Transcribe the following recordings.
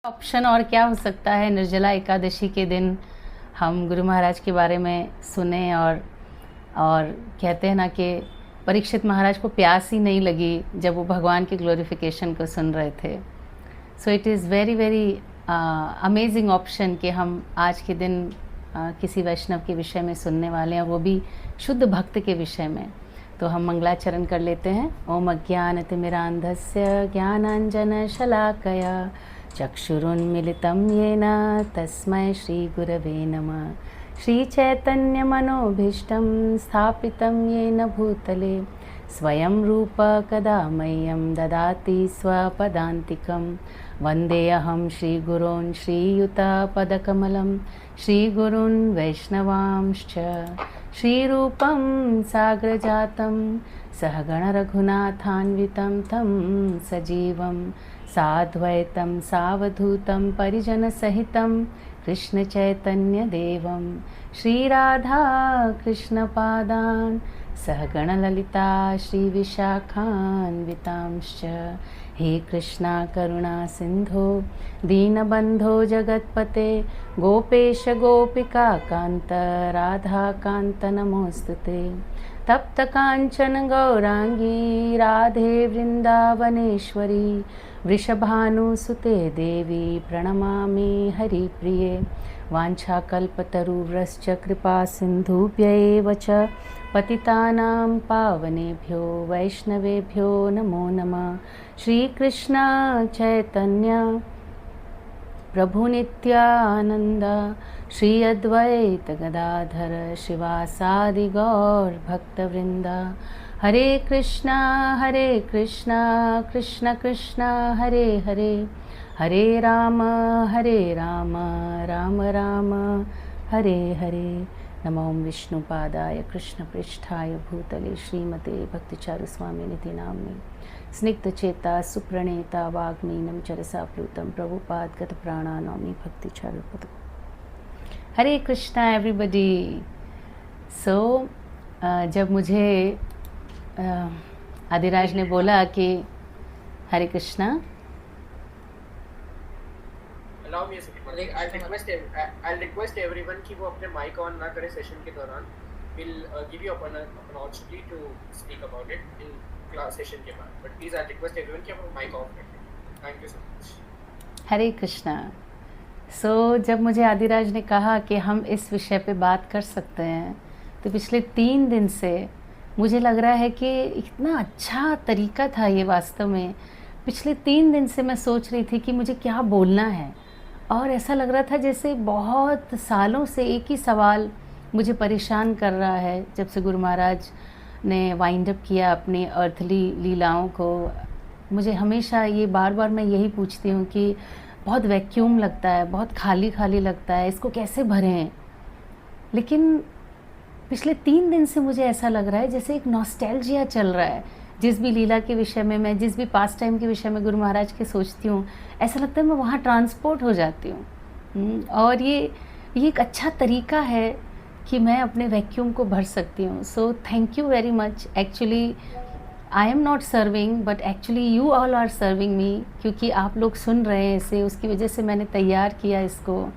Option और क्या हो सकता है। निर्जला एकादशी के दिन हम गुरु महाराज के बारे में सुने और कहते हैं ना कि परीक्षित महाराज को प्यास ही नहीं लगी जब वो भगवान के ग्लोरिफिकेशन को सुन रहे थे। So it is very very amazing option कि हम आज के दिन किसी वैष्णव के विषय में सुनने वाले हैं, वो भी शुद्ध भक्त के विषय में। तो हम मंगलाचरण कर लेते हैं। ओम अज्ञानतिमिरान्धस्य ज्ञानाञ्जनशलाकया चक्षुरुन्मिलितं येन तस्मै श्रीगुरवे नमः। श्रीचैतन्यमनोभीष्टं स्थापितं येन भूतले स्वयं रूप कदा मह्यं ददाति स्वपदान्तिकं। वन्देऽहं श्रीगुरून् श्रीयुतपदकमलं श्रीगुरून् वैष्णवांश्च। श्रीरूपं साग्रजातं सहगणरघुनाथान्वितं तं सजीवं साद्वैतं सावधूतं परिजनसहितं कृष्णचैतन्यदेवं श्रीराधा कृष्णपादान् सहगणललिता श्रीविशाखान्वितांश्च। हे कृष्णा करुणा सिन्धो दीनबन्धो जगत्पते गोपेश गोपिका कान्त राधाकान्त नमोऽस्तुते। तप्त काञ्चन गौराङ्गी राधे वृन्दावनेश्वरी वृषभानुसुते देवी प्रणमामि हरिप्रिये। वाञ्छाकल्पतरुभ्यश्च कृपा सिन्धुभ्यैव च पतितानां पावनेभ्यो वैष्णवेभ्यो नमो नमः। श्रीकृष्ण चैतन्य प्रभु नित्यानंद श्री अद्वैत गदाधर शिवासादि गौर भक्तवृंद। हरे कृष्णा कृष्ण कृष्ण हरे हरे, हरे राम राम राम हरे हरे। नमो विष्णुपादाय कृष्णपृष्ठाय भूतले श्रीमते भक्तिचारुस्वामिनिधि नाम्ने स्निग्धचेता सुप्रणेता वाग्मीनं चरसाप्लुतं प्रभुपादगतप्राणानामि भक्तिचारुपद। हरे कृष्णा एवरीबडी। सो जब मुझे आदिराज ने बोला कि हरे Krishna, Allow me a second. I'll request everyone कि वो अपने mic on ना करे सेशन के दौरान. We'll give you an opportunity to speak about it in class session के बाद. But please I'll request everyone कि अपना mic off रखें. Thank you so much. हरे कृष्णा। सो जब मुझे आदिराज ने कहा कि हम इस विषय पे बात कर सकते हैं, तो पिछले 3 दिन से मुझे लग रहा है कि इतना अच्छा तरीका था ये। वास्तव में पिछले 3 दिन से मैं सोच रही थी कि मुझे क्या बोलना है, और ऐसा लग रहा था जैसे बहुत सालों से एक ही सवाल मुझे परेशान कर रहा है। जब से गुरु महाराज ने वाइंड अप किया अपनी अर्थली लीलाओं को, मुझे हमेशा ये बार बार मैं यही पूछती हूँ कि बहुत वैक्यूम लगता है, बहुत खाली खाली लगता है, इसको कैसे भरें। लेकिन पिछले 3 दिन से मुझे ऐसा लग रहा है जैसे एक नॉस्टैल्जिया चल रहा है। जिस भी लीला के विषय में, मैं जिस भी पास टाइम के विषय में गुरु महाराज के सोचती हूँ, ऐसा लगता है मैं वहाँ ट्रांसपोर्ट हो जाती हूँ। और ये एक अच्छा तरीका है कि मैं अपने वैक्यूम को भर सकती हूँ। So thank you very much. Actually I am not serving, but actually you all are serving me, क्योंकि आप लोग सुन रहे हैं इसे, उसकी वजह से मैंने तैयार किया इसको।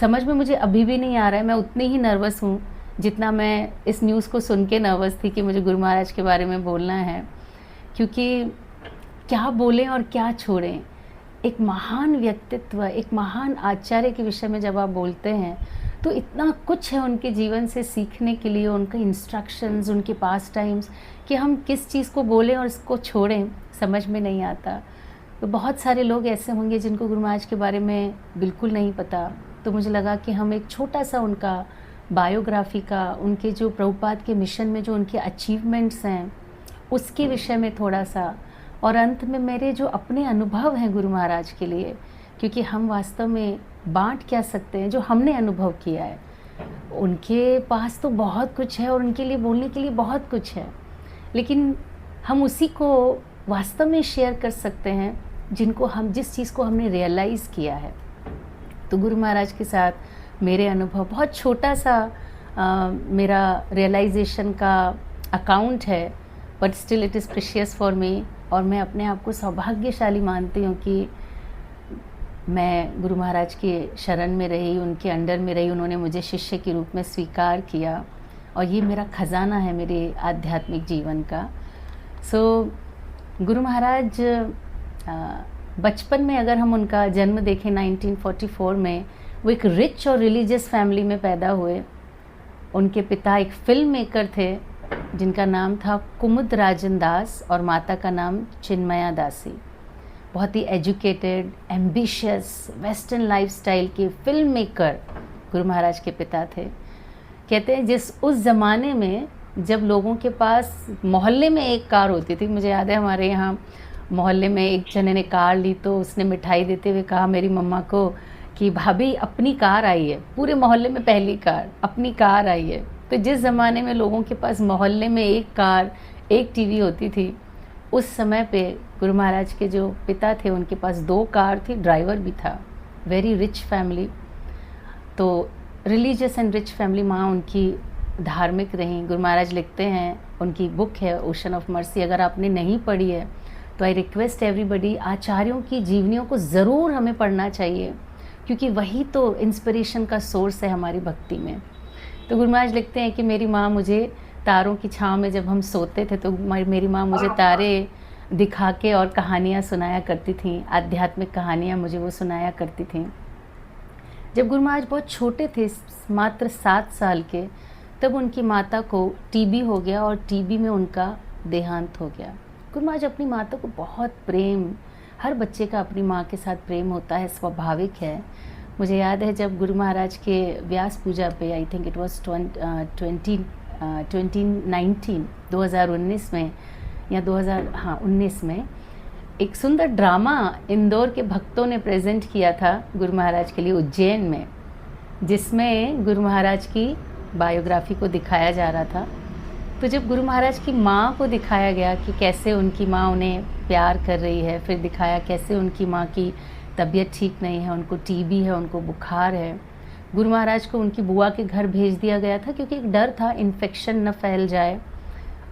समझ में मुझे अभी भी नहीं आ रहा है, मैं उतनी ही नर्वस हूँ जितना मैं इस न्यूज़ को सुन के नर्वस थी कि मुझे गुरु महाराज के बारे में बोलना है। क्योंकि क्या बोलें और क्या छोड़ें। एक महान व्यक्तित्व, एक महान आचार्य के विषय में जब आप बोलते हैं तो इतना कुछ है उनके जीवन से सीखने के लिए, उनके इंस्ट्रक्शंस, उनके पास टाइम्स, कि हम किस चीज़ को बोलें और इसको छोड़ें समझ में नहीं आता। तो बहुत सारे लोग ऐसे होंगे जिनको गुरु महाराज के बारे में बिल्कुल नहीं पता। तो मुझे लगा कि हम एक छोटा सा उनका बायोग्राफी का, उनके जो प्रभुपाद के मिशन में जो उनके अचीवमेंट्स हैं उसके विषय में थोड़ा सा, और अंत में मेरे जो अपने अनुभव हैं गुरु महाराज के लिए, क्योंकि हम वास्तव में बांट क्या सकते हैं जो हमने अनुभव किया है। उनके पास तो बहुत कुछ है और उनके लिए बोलने के लिए बहुत कुछ है, लेकिन हम उसी को वास्तव में शेयर कर सकते हैं जिनको हम, जिस चीज़ को हमने रियलाइज़ किया है। तो गुरु महाराज के साथ मेरे अनुभव बहुत छोटा सा मेरा रियलाइजेशन का अकाउंट है, but still it is precious for me. और मैं अपने आप को सौभाग्यशाली मानती हूँ कि मैं गुरु महाराज के शरण में रही, उनके अंडर में रही, उन्होंने मुझे शिष्य के रूप में स्वीकार किया और ये मेरा खजाना है मेरे आध्यात्मिक जीवन का। गुरु महाराज बचपन में अगर हम उनका जन्म देखें 1944 में, वो एक रिच और रिलीजियस फैमिली में पैदा हुए। उनके पिता एक फिल्म मेकर थे जिनका नाम था कुमुद राजन दास और माता का नाम चिन्मया दासी। बहुत ही एजुकेटेड, एम्बिशियस, वेस्टर्न लाइफस्टाइल के फिल्म मेकर गुरु महाराज के पिता थे। कहते हैं उस ज़माने में जब लोगों के पास मोहल्ले में एक कार होती थी, मुझे याद है हमारे यहाँ मोहल्ले में एक जने ने कार ली तो उसने मिठाई देते हुए कहा मेरी मम्मा को कि भाभी अपनी कार आई है, पूरे मोहल्ले में पहली कार अपनी कार आई है। तो जिस ज़माने में लोगों के पास मोहल्ले में एक कार, एक टीवी होती थी, उस समय पे गुरु महाराज के जो पिता थे उनके पास 2 कार थी, ड्राइवर भी था। Very rich family. तो रिलीजियस एंड रिच फैमिली। माँ उनकी धार्मिक रहीं। गुरु महाराज लिखते हैं, उनकी बुक है ओशन ऑफ मर्सी, अगर आपने नहीं पढ़ी है तो आई रिक्वेस्ट एवरीबडी, आचार्यों की जीवनियों को ज़रूर हमें पढ़ना चाहिए क्योंकि वही तो इंस्पिरेशन का सोर्स है हमारी भक्ति में। तो गुरु महाराज लिखते हैं कि मेरी माँ मुझे तारों की छाँव में जब हम सोते थे तो मेरी माँ मुझे तारे दिखा के और कहानियाँ सुनाया करती थीं, आध्यात्मिक कहानियाँ मुझे वो सुनाया करती थीं। जब गुरु महाराज बहुत छोटे थे, मात्र 7 साल के, तब उनकी माता को टीबी हो गया और टीबी में उनका देहांत हो गया। गुरु महाराज अपनी माता को बहुत प्रेम, हर बच्चे का अपनी माँ के साथ प्रेम होता है, स्वाभाविक है। मुझे याद है जब गुरु महाराज के व्यास पूजा पे, आई थिंक इट वॉज 2019 में या 2019 में एक सुंदर ड्रामा इंदौर के भक्तों ने प्रेजेंट किया था गुरु महाराज के लिए उज्जैन में, जिसमें गुरु महाराज की बायोग्राफी को दिखाया जा रहा था। तो जब गुरु महाराज की माँ को दिखाया गया कि कैसे उनकी माँ उन्हें प्यार कर रही है, फिर दिखाया कैसे उनकी माँ की तबीयत ठीक नहीं है, उनको टीबी है, उनको बुखार है। गुरु महाराज को उनकी बुआ के घर भेज दिया गया था क्योंकि एक डर था इन्फेक्शन न फैल जाए।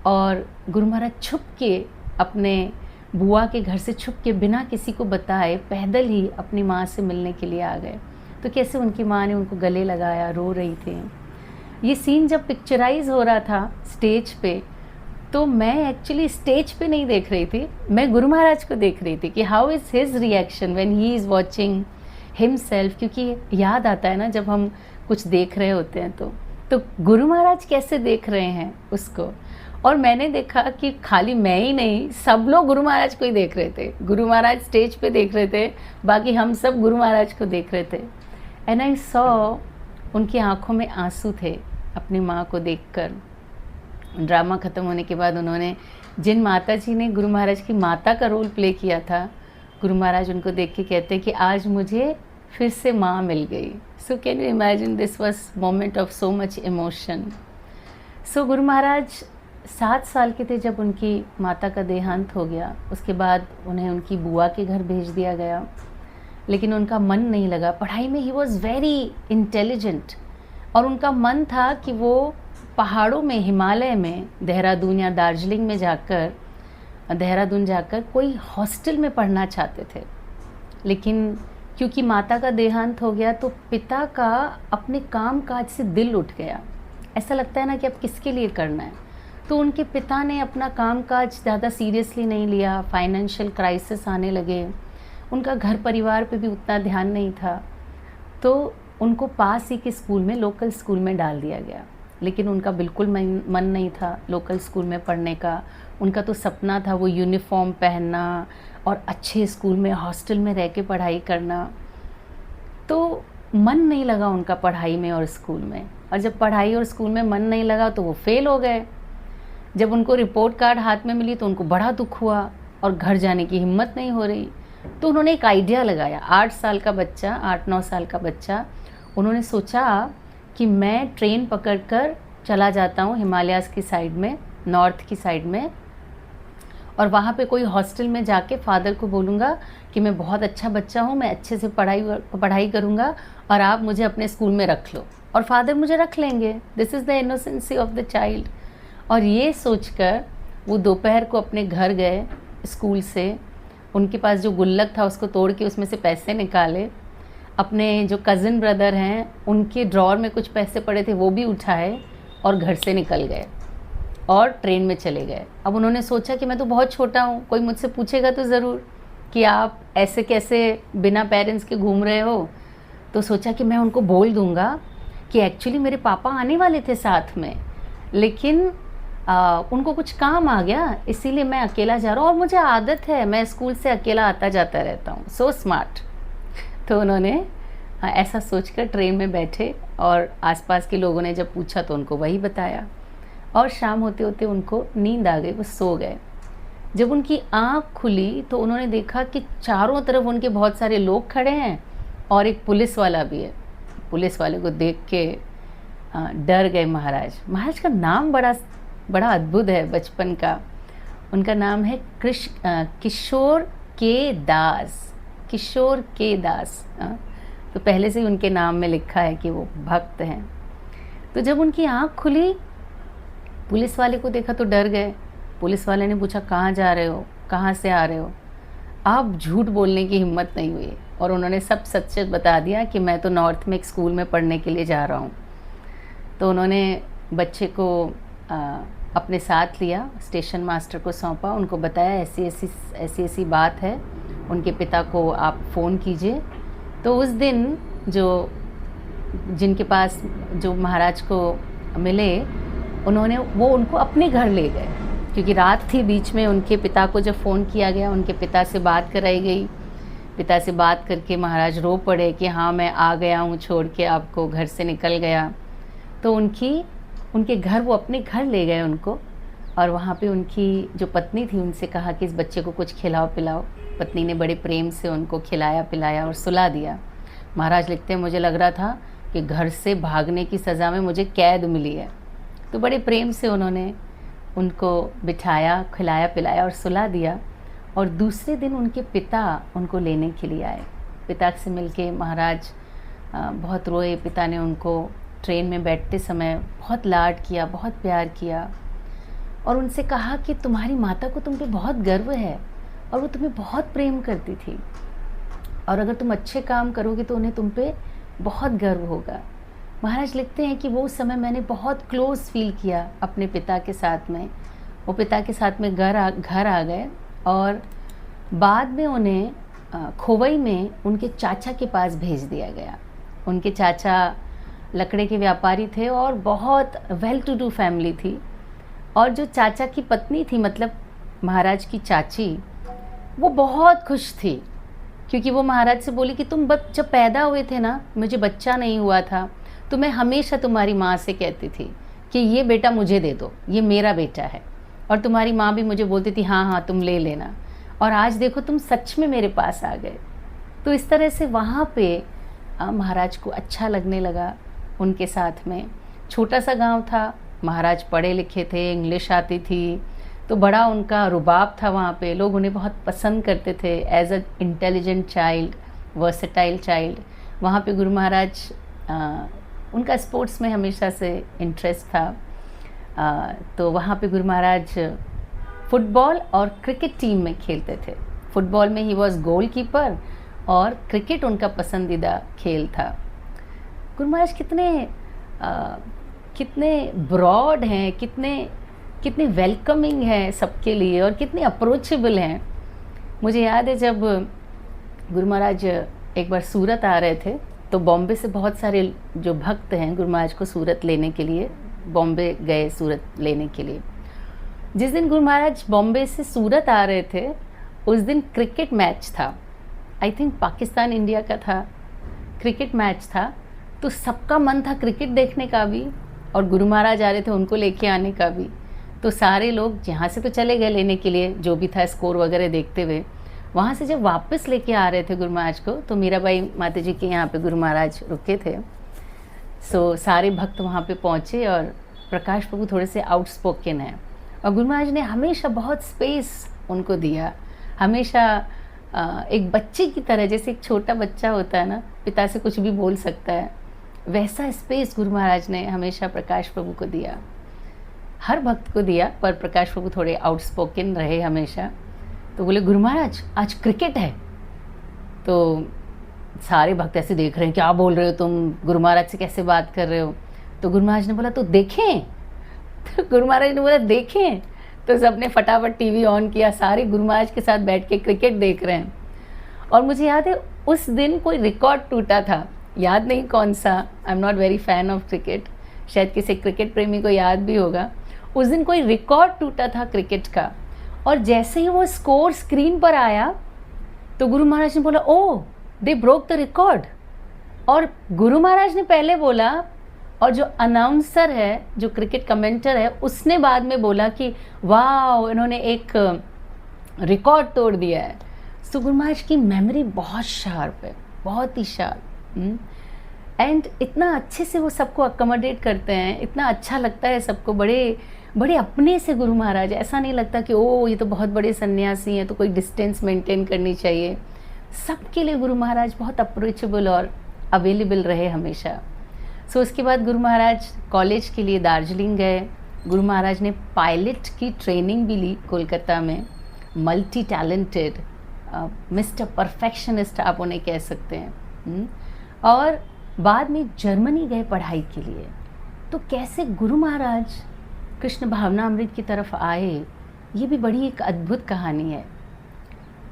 और गुरु महाराज छुप के अपने बुआ के घर से छुप के बिना किसी को बताए पैदल ही अपनी माँ से मिलने के लिए आ गए। तो कैसे उनकी माँ ने उनको गले लगाया, रो रही थी। ये सीन जब पिक्चराइज हो रहा था स्टेज पे, तो मैं एक्चुअली स्टेज पे नहीं देख रही थी, मैं गुरु महाराज को देख रही थी कि how is his reaction when he is watching himself. क्योंकि याद आता है ना जब हम कुछ देख रहे होते हैं तो गुरु महाराज कैसे देख रहे हैं उसको। और मैंने देखा कि खाली मैं ही नहीं, सब लोग गुरु महाराज को ही देख रहे थे। गुरु महाराज स्टेज पे देख रहे थे, बाकी हम सब गुरु महाराज को देख रहे थे। एंड आई सॉ उनकी आंखों में आंसू थे अपनी माँ को देखकर। ड्रामा ख़त्म होने के बाद उन्होंने, जिन माता जी ने गुरु महाराज की माता का रोल प्ले किया था, गुरु महाराज उनको देख के कहते कि आज मुझे फिर से माँ मिल गई। So can you imagine, this was moment of so much emotion. So Guru Maharaj 7 साल के थे जब उनकी माता का देहांत हो गया। उसके बाद उन्हें उनकी बुआ के घर भेज दिया गया, लेकिन उनका मन नहीं लगा पढ़ाई में। ही वॉज़ वेरी इंटेलिजेंट और उनका मन था कि वो पहाड़ों में, हिमालय में, देहरादून या दार्जिलिंग में जाकर, देहरादून जाकर कोई हॉस्टल में पढ़ना चाहते थे। लेकिन क्योंकि माता का देहांत हो गया तो पिता का अपने काम काज से दिल उठ गया। ऐसा लगता है ना कि अब किसके लिए करना है। तो उनके पिता ने अपना काम काज ज़्यादा सीरियसली नहीं लिया, फाइनेंशियल क्राइसिस आने लगे, उनका घर परिवार पे भी उतना ध्यान नहीं था। तो उनको पास ही के स्कूल में, लोकल स्कूल में डाल दिया गया। लेकिन उनका बिल्कुल मन नहीं था लोकल स्कूल में पढ़ने का। उनका तो सपना था वो यूनिफॉर्म पहनना और अच्छे स्कूल में, हॉस्टल में रह के पढ़ाई करना। तो मन नहीं लगा उनका पढ़ाई में और स्कूल में। और जब पढ़ाई और स्कूल में मन नहीं लगा तो वो फेल हो गए। जब उनको रिपोर्ट कार्ड हाथ में मिली तो उनको बड़ा दुख हुआ और घर जाने की हिम्मत नहीं हो रही। तो उन्होंने एक आइडिया लगाया। 8 साल का बच्चा, 8-9 साल का बच्चा, उन्होंने सोचा कि मैं ट्रेन पकड़कर चला जाता हूँ हिमालयाज़ की साइड में, नॉर्थ की साइड में, और वहाँ पे कोई हॉस्टल में जाके फादर को बोलूँगा कि मैं बहुत अच्छा बच्चा हूँ, मैं अच्छे से पढ़ाई करूँगा और आप मुझे अपने स्कूल में रख लो, और फादर मुझे रख लेंगे। This is the innocency of the child. और ये सोचकर वो दोपहर को अपने घर गए स्कूल से, उनके पास जो गुल्लक था उसको तोड़ के उसमें से पैसे निकाले, अपने जो कज़िन ब्रदर हैं उनके ड्रॉर में कुछ पैसे पड़े थे वो भी उठाए और घर से निकल गए और ट्रेन में चले गए। अब उन्होंने सोचा कि मैं तो बहुत छोटा हूँ, कोई मुझसे पूछेगा तो ज़रूर कि आप ऐसे कैसे बिना पेरेंट्स के घूम रहे हो। तो सोचा कि मैं उनको बोल दूँगा कि एक्चुअली मेरे पापा आने वाले थे साथ में, लेकिन उनको कुछ काम आ गया इसीलिए मैं अकेला जा रहा हूँ, और मुझे आदत है, मैं स्कूल से अकेला आता जाता रहता हूँ। So smart. तो उन्होंने ऐसा सोचकर ट्रेन में बैठे और आसपास के लोगों ने जब पूछा तो उनको वही बताया, और शाम होते होते उनको नींद आ गई, वो सो गए। जब उनकी आँख खुली तो उन्होंने देखा कि चारों तरफ उनके बहुत सारे लोग खड़े हैं और एक पुलिस वाला भी है। पुलिस वाले को देख के डर गए महाराज। महाराज का नाम बड़ा अद्भुत है बचपन का। उनका नाम है किशोर के दास। किशोर के दास। तो पहले से ही उनके नाम में लिखा है कि वो भक्त हैं। तो जब उनकी आँख खुली, पुलिस वाले को देखा तो डर गए। पुलिस वाले ने पूछा कहाँ जा रहे हो, कहाँ से आ रहे हो। अब झूठ बोलने की हिम्मत नहीं हुई और उन्होंने सब सच सच बता दिया कि मैं तो नॉर्थ में एक स्कूल में पढ़ने के लिए जा रहा हूँ। तो उन्होंने बच्चे को अपने साथ लिया, स्टेशन मास्टर को सौंपा, उनको बताया ऐसी बात है, उनके पिता को आप फ़ोन कीजिए। तो उस दिन जिनके पास जो महाराज को मिले, वो उनको अपने घर ले गए, क्योंकि रात थी। बीच में उनके पिता को जब फ़ोन किया गया, उनके पिता से बात कराई गई। पिता से बात करके महाराज रो पड़े कि हाँ मैं आ गया हूँ, छोड़ के आपको, घर से निकल गया। तो उनके घर, वो अपने घर ले गए उनको, और वहाँ पे उनकी जो पत्नी थी उनसे कहा कि इस बच्चे को कुछ खिलाओ पिलाओ। पत्नी ने बड़े प्रेम से उनको खिलाया पिलाया और सुला दिया। महाराज लिखते हैं, मुझे लग रहा था कि घर से भागने की सज़ा में मुझे कैद मिली है। तो बड़े प्रेम से उन्होंने उनको बिठाया, खिलाया पिलाया और सुला दिया। और दूसरे दिन उनके पिता उनको लेने के लिए आए। पिता से मिलके महाराज बहुत रोए। पिता ने उनको ट्रेन में बैठते समय बहुत लाड किया, बहुत प्यार किया, और उनसे कहा कि तुम्हारी माता को तुम पे बहुत गर्व है और वो तुम्हें बहुत प्रेम करती थी, और अगर तुम अच्छे काम करोगे तो उन्हें तुम पे बहुत गर्व होगा। महाराज लिखते हैं कि वो समय मैंने बहुत क्लोज़ फील किया अपने पिता के साथ में। वो पिता के साथ में घर आ गए, और बाद में उन्हें खोवई में उनके चाचा के पास भेज दिया गया। उनके चाचा लकड़े के व्यापारी थे और बहुत वेल टू डू फैमिली थी। और जो चाचा की पत्नी थी, मतलब महाराज की चाची, वो बहुत खुश थी, क्योंकि वो महाराज से बोली कि तुम जब पैदा हुए थे ना, मुझे बच्चा नहीं हुआ था, तो मैं हमेशा तुम्हारी माँ से कहती थी कि ये बेटा मुझे दे दो, ये मेरा बेटा है। और तुम्हारी माँ भी मुझे बोलती थी हाँ हाँ तुम ले लेना, और आज देखो तुम सच में मेरे पास आ गए। तो इस तरह से वहाँ पे महाराज को अच्छा लगने लगा उनके साथ में। छोटा सा गांव था, महाराज पढ़े लिखे थे, इंग्लिश आती थी, तो बड़ा उनका रुबाब था वहाँ पे। लोग उन्हें बहुत पसंद करते थे as a intelligent child, versatile child. वहाँ पे गुरु महाराज, उनका स्पोर्ट्स में हमेशा से इंटरेस्ट था। तो वहाँ पे गुरु महाराज फुटबॉल और क्रिकेट टीम में खेलते थे। फुटबॉल में ही वॉज गोलकीपर और क्रिकेट उनका पसंदीदा खेल था। गुरु महाराज कितने ब्रॉड हैं, कितने वेलकमिंग हैं सबके लिए, और कितने अप्रोचेबल हैं। मुझे याद है जब गुरु महाराज एक बार सूरत आ रहे थे, तो बॉम्बे से बहुत सारे जो भक्त हैं गुरु महाराज को सूरत लेने के लिए बॉम्बे गए, सूरत लेने के लिए। जिस दिन गुरु महाराज बॉम्बे से सूरत आ रहे थे, उस दिन क्रिकेट मैच था। आई थिंक पाकिस्तान इंडिया का था, क्रिकेट मैच था। तो सबका मन था क्रिकेट देखने का भी, और गुरु महाराज आ रहे थे उनको लेके आने का भी। तो सारे लोग यहाँ से तो चले गए लेने के लिए, जो भी था स्कोर वगैरह देखते हुए। वहाँ से जब वापस लेके आ रहे थे गुरु महाराज को, तो मीराबाई माता जी के यहाँ पे गुरु महाराज रुके थे। सो सारे भक्त वहाँ पे पहुँचे, और प्रकाश प्रभु थोड़े से आउटस्पोकन हैं, और गुरु महाराज ने हमेशा बहुत स्पेस उनको दिया। हमेशा एक बच्चे की तरह, जैसे एक छोटा बच्चा होता है ना, पिता से कुछ भी बोल सकता है, वैसा स्पेस गुरु महाराज ने हमेशा प्रकाश प्रभु को दिया। हर भक्त को दिया, पर प्रकाश प्रभु थोड़े आउटस्पोकन रहे हमेशा। तो बोले गुरु महाराज आज क्रिकेट है। तो सारे भक्त ऐसे देख रहे हैं, क्या बोल रहे हो तुम, गुरु महाराज से कैसे बात कर रहे हो। तो गुरु महाराज ने बोला तो देखें। तो गुरु महाराज ने बोला देखें। तो सबने फटाफट टीवी ऑन किया, सारे गुरु महाराज के साथ बैठ के क्रिकेट देख रहे हैं। और मुझे याद है उस दिन कोई रिकॉर्ड टूटा था, याद नहीं कौन सा, आई am not very fan of cricket, शायद किसी क्रिकेट प्रेमी को याद भी होगा। उस दिन कोई रिकॉर्ड टूटा था क्रिकेट का, और जैसे ही वो स्कोर स्क्रीन पर आया तो गुरु महाराज ने बोला ओह दे ब्रोक द रिकॉर्ड। और गुरु महाराज ने पहले बोला, और जो अनाउंसर है, जो क्रिकेट कमेंटर है, उसने बाद में बोला कि वाह इन्होंने एक रिकॉर्ड तोड़ दिया है। तो गुरु महाराज की मेमोरी बहुत शार्प है, बहुत ही शार्प, एंड इतना अच्छे से वो सबको अकोमोडेट करते हैं, इतना अच्छा लगता है सबको, बड़े बड़े अपने से गुरु महाराज। ऐसा नहीं लगता कि ओ ये तो बहुत बड़े सन्यासी हैं तो कोई डिस्टेंस मेंटेन करनी चाहिए। सबके लिए गुरु महाराज बहुत अप्रोचेबल और अवेलेबल रहे हमेशा। सो उसके बाद गुरु महाराज कॉलेज के लिए दार्जिलिंग गए। गुरु महाराज ने पायलट की ट्रेनिंग भी ली कोलकाता में। मल्टी टैलेंटेड, मिस्टर परफेक्शनिस्ट आप उन्हें कह सकते हैं। और बाद में जर्मनी गए पढ़ाई के लिए। तो कैसे गुरु महाराज कृष्ण भावनामृत की तरफ आए, ये भी बड़ी एक अद्भुत कहानी है।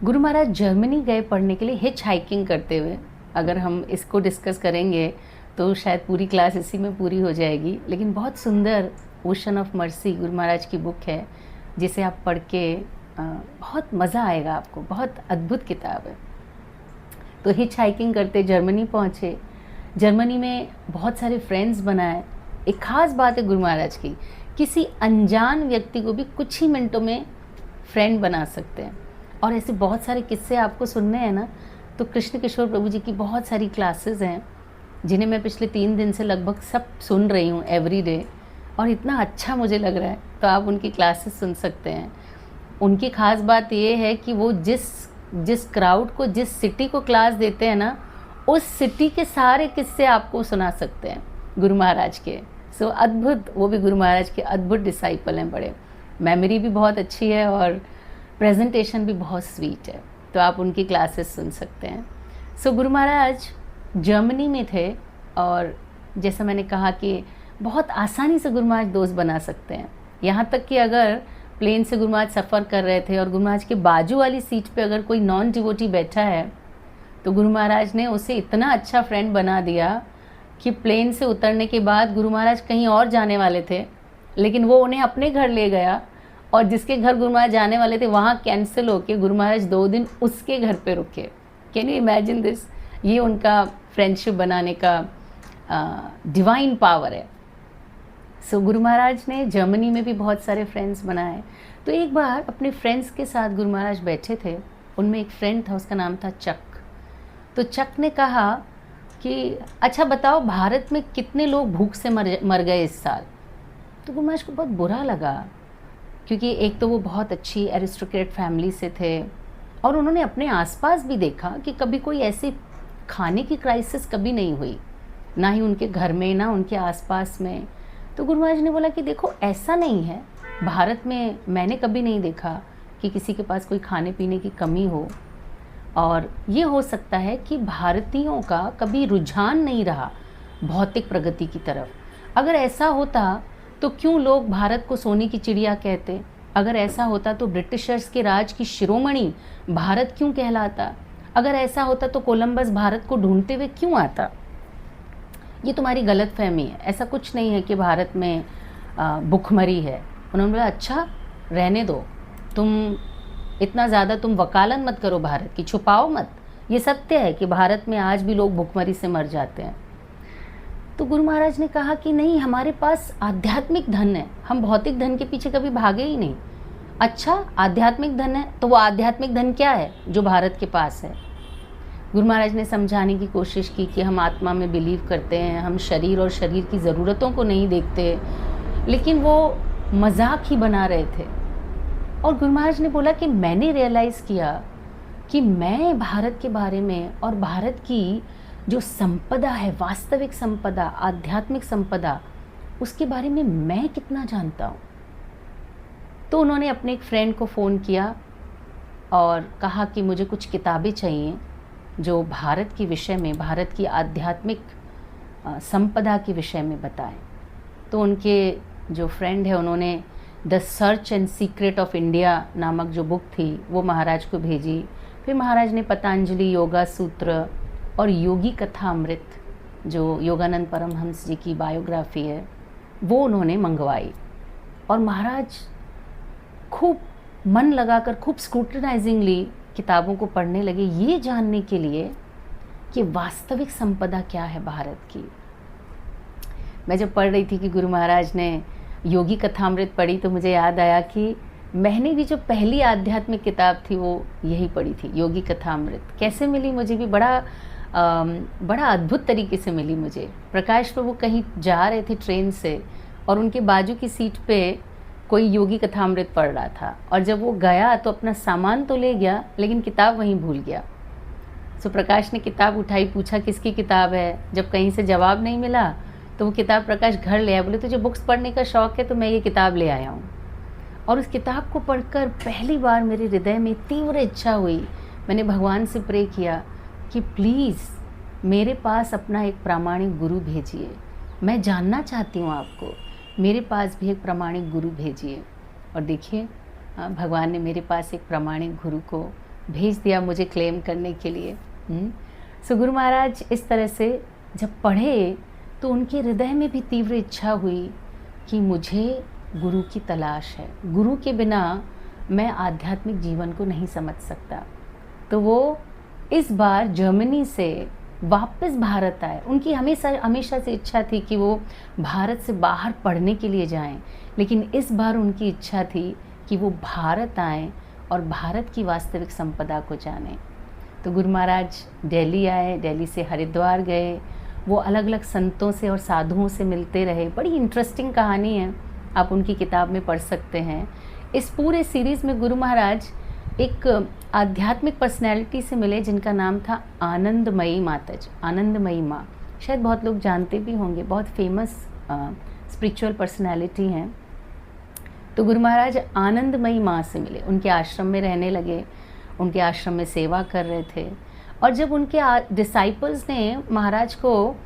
गुरु महाराज जर्मनी गए पढ़ने के लिए हिच हाइकिंग करते हुए। अगर हम इसको डिस्कस करेंगे तो शायद पूरी क्लास इसी में पूरी हो जाएगी, लेकिन बहुत सुंदर ocean of mercy Guru Maharaj की बुक है, जिसे आप पढ़ के बहुत मज़ा आएगा आपको, बहुत अद्भुत किताब है। तो हिच हाइकिंग करते जर्मनी पहुँचे। जर्मनी में बहुत सारे फ्रेंड्स बनाए। एक ख़ास बात है गुरु महाराज की, किसी अनजान व्यक्ति को भी कुछ ही मिनटों में फ्रेंड बना सकते हैं। और ऐसे बहुत सारे किस्से आपको सुनने हैं ना, तो कृष्ण किशोर प्रभु जी की बहुत सारी क्लासेस हैं जिन्हें मैं पिछले 3 दिन से लगभग सब सुन रही हूँ एवरी डे, और इतना अच्छा मुझे लग रहा है। तो आप उनकी क्लासेस सुन सकते हैं। उनकी ख़ास बात ये है कि वो जिस क्राउड को, जिस सिटी को क्लास देते हैं ना, उस सिटी के सारे किस्से आपको सुना सकते हैं गुरु महाराज के। सो अद्भुत, वो भी गुरु महाराज के अद्भुत डिसाइपल हैं बड़े। मेमोरी भी बहुत अच्छी है और प्रेजेंटेशन भी बहुत स्वीट है। तो आप उनकी क्लासेस सुन सकते हैं। सो गुरु महाराज जर्मनी में थे, और जैसा मैंने कहा कि बहुत आसानी से गुरु महाराज दोस्त बना सकते हैं। यहाँ तक कि अगर प्लेन से गुरु महाराज सफ़र कर रहे थे और गुरु महाराज के बाजू वाली सीट पे अगर कोई नॉन डिवोटी बैठा है, तो गुरु महाराज ने उसे इतना अच्छा फ्रेंड बना दिया कि प्लेन से उतरने के बाद गुरु महाराज कहीं और जाने वाले थे, लेकिन वो उन्हें अपने घर ले गया, और जिसके घर गुरु महाराज जाने वाले थे वहाँ कैंसिल होके गुरु महाराज 2 दिन उसके घर पे रुके। Can you imagine this? ये उनका फ्रेंडशिप बनाने का डिवाइन पावर है। सो गुरु महाराज ने जर्मनी में भी बहुत सारे फ्रेंड्स बनाए। तो एक बार अपने फ्रेंड्स के साथ गुरु महाराज बैठे थे। उनमें एक फ्रेंड था, उसका नाम था चक। तो चक ने कहा कि अच्छा बताओ भारत में कितने लोग भूख से मर गए इस साल। तो गुरु महाराज को बहुत बुरा लगा, क्योंकि एक तो वो बहुत अच्छी एरिस्टोक्रेट फैमिली से थे, और उन्होंने अपने आसपास भी देखा कि कभी कोई ऐसी खाने की क्राइसिस कभी नहीं हुई, ना ही उनके घर में, ना उनके आसपास में। तो गुरु महाराज ने बोला कि देखो ऐसा नहीं है, भारत में मैंने कभी नहीं देखा कि किसी के पास कोई खाने पीने की कमी हो, और ये हो सकता है कि भारतीयों का कभी रुझान नहीं रहा भौतिक प्रगति की तरफ। अगर ऐसा होता तो क्यों लोग भारत को सोने की चिड़िया कहते? अगर ऐसा होता तो ब्रिटिशर्स के राज की शिरोमणि भारत क्यों कहलाता? अगर ऐसा होता तो कोलंबस भारत को ढूंढते हुए क्यों आता? ये तुम्हारी गलतफहमी है, ऐसा कुछ नहीं है कि भारत में भुखमरी है। उन्होंने बोला अच्छा रहने दो, तुम इतना ज़्यादा तुम वकालत मत करो भारत की, छुपाओ मत। ये सत्य है कि भारत में आज भी लोग भुखमरी से मर जाते हैं। तो गुरु महाराज ने कहा कि नहीं, हमारे पास आध्यात्मिक धन है, हम भौतिक धन के पीछे कभी भागे ही नहीं। अच्छा आध्यात्मिक धन है, तो वो आध्यात्मिक धन क्या है जो भारत के पास है? गुरु महाराज ने समझाने की कोशिश की कि हम आत्मा में बिलीव करते हैं, हम शरीर और शरीर की ज़रूरतों को नहीं देखते, लेकिन वो मजाक ही बना रहे थे। और गुरु महाराज ने बोला कि मैंने रियलाइज़ किया कि मैं भारत के बारे में और भारत की जो संपदा है, वास्तविक संपदा, आध्यात्मिक संपदा, उसके बारे में मैं कितना जानता हूँ। तो उन्होंने अपने एक फ्रेंड को फ़ोन किया और कहा कि मुझे कुछ किताबें चाहिए जो भारत के विषय में, भारत की आध्यात्मिक संपदा के विषय में बताएं। तो उनके जो फ्रेंड है उन्होंने the search and secret of India नामक जो बुक थी वो महाराज को भेजी। फिर महाराज ने पतंजलि योगा सूत्र और योगी कथा अमृत, जो योगानंद परमहंस जी की बायोग्राफी है, वो उन्होंने मंगवाई। और महाराज खूब मन लगाकर, खूब स्क्रूटनाइजिंगली किताबों को पढ़ने लगे, ये जानने के लिए कि वास्तविक संपदा क्या है भारत की। मैं जब पढ़ रही थी कि गुरु महाराज ने योगी कथामृत पढ़ी तो मुझे याद आया कि मैंने भी जो पहली आध्यात्मिक किताब थी वो यही पढ़ी थी, योगी कथामृत। कैसे मिली मुझे भी, बड़ा अद्भुत तरीके से मिली मुझे। प्रकाश प्रभु कहीं जा रहे थे ट्रेन से और उनके बाजू की सीट पे कोई योगी कथामृत पढ़ रहा था, और जब वो गया तो अपना सामान तो ले गया लेकिन किताब वहीं भूल गया। सो प्रकाश ने किताब उठाई, पूछा किसकी किताब है। जब कहीं से जवाब नहीं मिला तो वो किताब प्रकाश घर ले आया। बोले तुझे बुक्स पढ़ने का शौक़ है तो मैं ये किताब ले आया हूँ। और उस किताब को पढ़कर पहली बार मेरे हृदय में तीव्र इच्छा हुई। मैंने भगवान से प्रे किया कि प्लीज़ मेरे पास अपना एक प्रामाणिक गुरु भेजिए, मैं जानना चाहती हूँ आपको, मेरे पास भी एक प्रामाणिक गुरु भेजिए। और देखिए भगवान ने मेरे पास एक प्रामाणिक गुरु को भेज दिया मुझे क्लेम करने के लिए। सो गुरु महाराज इस तरह से जब पढ़े तो उनके हृदय में भी तीव्र इच्छा हुई कि मुझे गुरु की तलाश है, गुरु के बिना मैं आध्यात्मिक जीवन को नहीं समझ सकता। तो वो इस बार जर्मनी से वापस भारत आए। उनकी हमेशा से इच्छा थी कि वो भारत से बाहर पढ़ने के लिए जाएं, लेकिन इस बार उनकी इच्छा थी कि वो भारत आएं और भारत की वास्तविक संपदा को जानें। तो गुरु महाराज दिल्ली आए, दिल्ली से हरिद्वार गए, वो अलग अलग संतों से और साधुओं से मिलते रहे। बड़ी इंटरेस्टिंग कहानी है, आप उनकी किताब में पढ़ सकते हैं। इस पूरे सीरीज़ में गुरु महाराज एक आध्यात्मिक पर्सनैलिटी से मिले जिनका नाम था आनंदमयी माताजी, आनंदमयी माँ। शायद बहुत लोग जानते भी होंगे, बहुत फेमस स्पिरिचुअल पर्सनैलिटी हैं। तो गुरु महाराज आनंदमयी माँ से मिले, उनके आश्रम में रहने लगे, उनके आश्रम में सेवा कर रहे थे। और जब उनके डिसाइपल्स ने महाराज को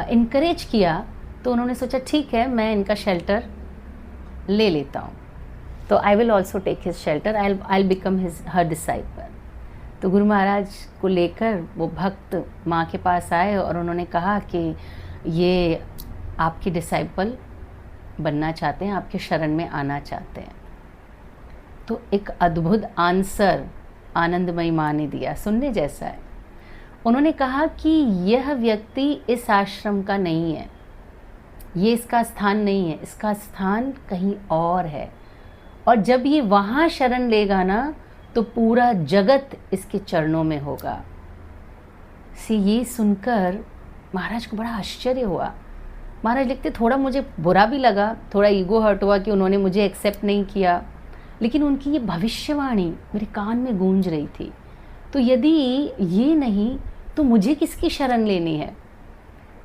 इनकरेज किया तो उन्होंने सोचा ठीक है मैं इनका शेल्टर ले लेता हूँ, तो I will also take his shelter, I become her disciple. तो गुरु महाराज को लेकर वो भक्त माँ के पास आए और उन्होंने कहा कि ये आपकी डिसाइपल बनना चाहते हैं, आपके शरण में आना चाहते हैं। तो एक अद्भुत आंसर आनंदमयी माँ ने दिया, सुनने जैसा है। उन्होंने कहा कि यह व्यक्ति इस आश्रम का नहीं है, ये इसका स्थान नहीं है, इसका स्थान कहीं और है, और जब ये वहाँ शरण लेगा ना तो पूरा जगत इसके चरणों में होगा। ये सुनकर महाराज को बड़ा आश्चर्य हुआ। महाराज लिखते थोड़ा मुझे बुरा भी लगा, थोड़ा ईगो हर्ट हुआ कि उन्होंने मुझे एक्सेप्ट नहीं किया, लेकिन उनकी ये भविष्यवाणी मेरे कान में गूंज रही थी। तो यदि ये नहीं तो मुझे किसकी शरण लेनी है।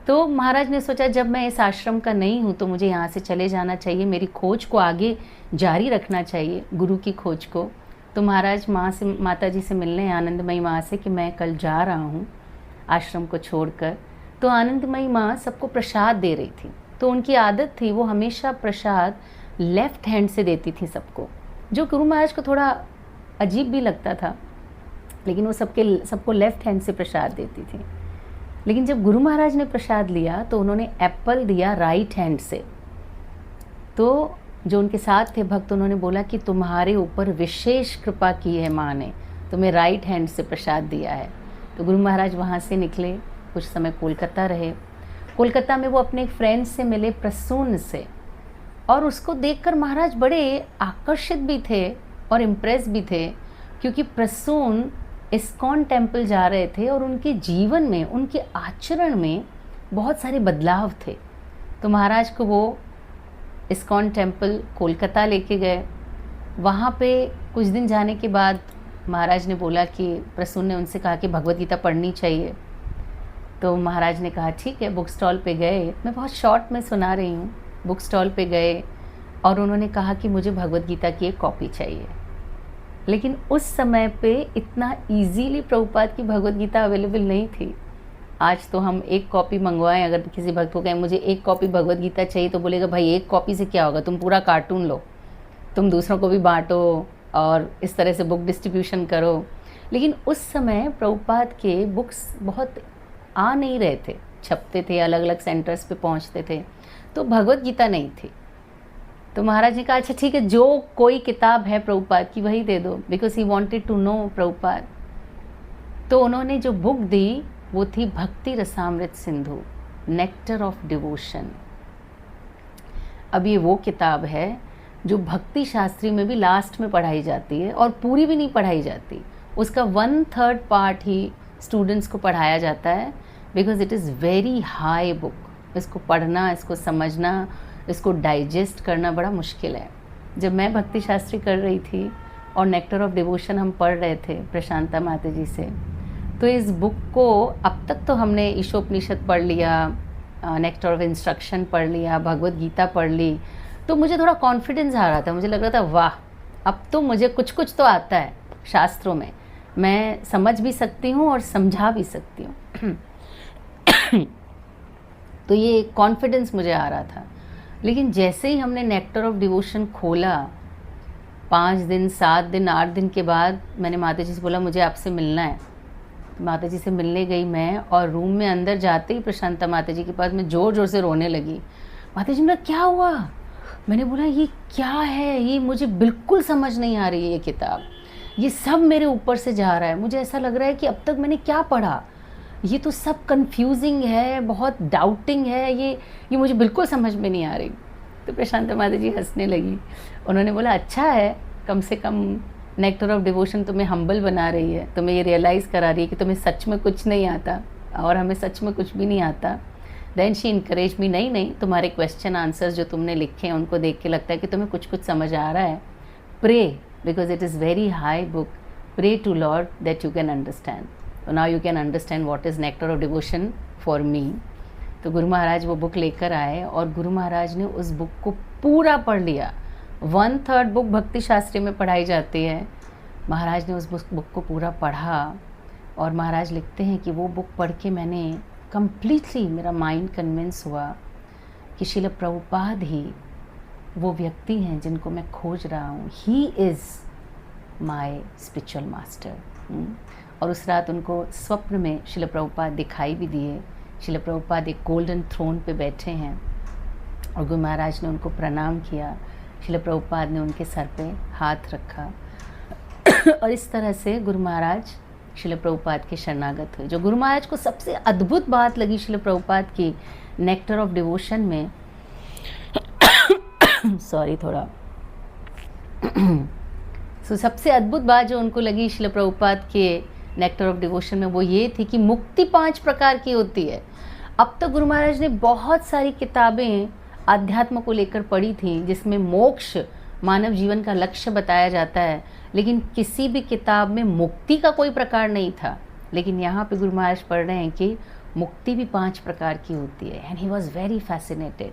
तो महाराज ने सोचा जब मैं इस आश्रम का नहीं हूँ तो मुझे यहाँ से चले जाना चाहिए, मेरी खोज को आगे जारी रखना चाहिए, गुरु की खोज को। तो महाराज माताजी से मिलने, आनंदमयी माँ से, कि मैं कल जा रहा हूँ आश्रम को छोड़कर। तो आनंदमयी माँ सबको प्रसाद दे रही थी। तो उनकी आदत थी, वो हमेशा प्रसाद लेफ़्ट हैंड से देती थी सबको, जो गुरु महाराज को थोड़ा अजीब भी लगता था, लेकिन वो सबको लेफ़्ट हैंड से प्रसाद देती थी। लेकिन जब गुरु महाराज ने प्रसाद लिया तो उन्होंने एप्पल दिया राइट हैंड से। तो जो उनके साथ थे भक्त, उन्होंने बोला कि तुम्हारे ऊपर विशेष कृपा की है माँ ने, तुम्हें राइट हैंड से प्रसाद दिया है। तो गुरु महाराज वहाँ से निकले, कुछ समय कोलकाता रहे। कोलकाता में वो अपने एक फ्रेंड से मिले, प्रसून से, और उसको देखकर महाराज बड़े आकर्षित भी थे और इम्प्रेस भी थे, क्योंकि प्रसून इस्कॉन टेम्पल जा रहे थे और उनके जीवन में, उनके आचरण में बहुत सारे बदलाव थे। तो महाराज को वो इस्कॉन टेम्पल कोलकाता लेके गए। वहाँ पे कुछ दिन जाने के बाद महाराज ने बोला कि प्रसून ने उनसे कहा कि भगवद गीता पढ़नी चाहिए। तो महाराज ने कहा ठीक है। बुक स्टॉल पे गए, मैं बहुत शॉर्ट में सुना रही हूँ। बुक स्टॉल पे गए और उन्होंने कहा कि मुझे भगवद गीता की एक कॉपी चाहिए। लेकिन उस समय पे इतना इजीली प्रभुपाद की भगवत गीता अवेलेबल नहीं थी। आज तो हम एक कॉपी मंगवाएं, अगर किसी भक्त को कहें मुझे एक कॉपी भगवत गीता चाहिए, तो बोलेगा भाई एक कॉपी से क्या होगा, तुम पूरा कार्टून लो, तुम दूसरों को भी बांटो और इस तरह से बुक डिस्ट्रीब्यूशन करो। लेकिन उस समय प्रभुपाद के बुक्स बहुत आ नहीं रहे थे, छपते थे, अलग अलग सेंटर्स पे पहुंचते थे, तो भगवत गीता नहीं थी। तो महाराज ने कहा अच्छा ठीक है, जो कोई किताब है प्रभुपाद की वही दे दो, because he wanted to know Prabhupada. तो उन्होंने जो बुक दी वो थी Bhakti Rasamrita Sindhu, nectar of devotion. अब ये वो किताब है जो भक्ति शास्त्री में भी लास्ट में पढ़ाई जाती है और पूरी भी नहीं पढ़ाई जाती, उसका 1/3 पार्ट ही स्टूडेंट्स को पढ़ाया जाता है, because it is very high book. इसको पढ़ना, इसको समझना, इसको डाइजेस्ट करना बड़ा मुश्किल है। जब मैं भक्ति शास्त्री कर रही थी और नेक्टर ऑफ डिवोशन हम पढ़ रहे थे प्रशांता माता जी से, तो इस बुक को अब तक तो हमने ईशोपनिषद पढ़ लिया, नेक्टर ऑफ इंस्ट्रक्शन पढ़ लिया, भगवत गीता पढ़ ली, तो मुझे थोड़ा कॉन्फिडेंस आ रहा था, मुझे लग रहा था वाह अब तो मुझे कुछ कुछ तो आता है शास्त्रों में, मैं समझ भी सकती हूँ और समझा भी सकती हूँ। तो ये कॉन्फिडेंस मुझे आ रहा था। लेकिन जैसे ही हमने नेक्टर ऑफ डिवोशन खोला, 5 दिन 7 दिन 8 दिन के बाद मैंने माता जी से बोला मुझे आपसे मिलना है। तो माता जी से मिलने गई मैं, और रूम में अंदर जाते ही प्रशांता माता जी के पास मैं ज़ोर ज़ोर से रोने लगी। माता जी ने क्या हुआ? मैंने बोला ये क्या है, ये मुझे बिल्कुल समझ नहीं आ रही है, ये किताब, ये सब मेरे ऊपर से जा रहा है, मुझे ऐसा लग रहा है कि अब तक मैंने क्या पढ़ा, ये तो सब कंफ्यूजिंग है, बहुत डाउटिंग है, ये मुझे बिल्कुल समझ में नहीं आ रही। तो प्रशांता माता जी हंसने लगी। उन्होंने बोला अच्छा है, कम से कम नेक्टर ऑफ डिवोशन तुम्हें हम्बल बना रही है, तुम्हें ये रियलाइज़ करा रही है कि तुम्हें सच में कुछ नहीं आता और हमें सच में कुछ भी नहीं आता। देन शी इनकरेज मी, नहीं तुम्हारे क्वेश्चन आंसर्स जो तुमने लिखे हैं उनको देख के लगता है कि तुम्हें कुछ कुछ समझ आ रहा है। Pray, because it is very high book, pray to lord that you can understand. तो now you can understand what is nectar of devotion for me. तो गुरु महाराज वो बुक लेकर आए और गुरु महाराज ने उस बुक को पूरा पढ़ लिया। 1/3 बुक भक्ति शास्त्री में पढ़ाई जाती है, महाराज ने उस बुक को पूरा पढ़ा। और महाराज लिखते हैं कि वो बुक पढ़ के मैंने कम्प्लीटली, मेरा माइंड कन्विंस हुआ कि श्रील प्रभुपाद ही वो व्यक्ति हैं जिनको मैं खोज रहा हूँ। He is my spiritual master. और उस रात उनको स्वप्न में श्रील प्रभुपाद दिखाई भी दिए। श्रील प्रभुपाद एक गोल्डन थ्रोन पे बैठे हैं और गुरु महाराज ने उनको प्रणाम किया। श्रील प्रभुपाद ने उनके सर पे हाथ रखा और इस तरह से गुरु महाराज श्रील प्रभुपाद के शरणागत हुए। जो गुरु महाराज को सबसे अद्भुत बात लगी श्रील प्रभुपाद की नेक्टर ऑफ डिवोशन में सॉरी थोड़ा सबसे अद्भुत बात जो उनको लगी श्रील प्रभुपाद के नेक्टर ऑफ डिवोशन में, वो ये थी कि मुक्ति 5 प्रकार की होती है। अब तक गुरु महाराज ने बहुत सारी किताबें आध्यात्म को लेकर पढ़ी थी जिसमें मोक्ष मानव जीवन का लक्ष्य बताया जाता है, लेकिन किसी भी किताब में मुक्ति का कोई प्रकार नहीं था। लेकिन यहाँ पे गुरु महाराज पढ़ रहे हैं कि मुक्ति भी 5 प्रकार की होती है। And he was very fascinated.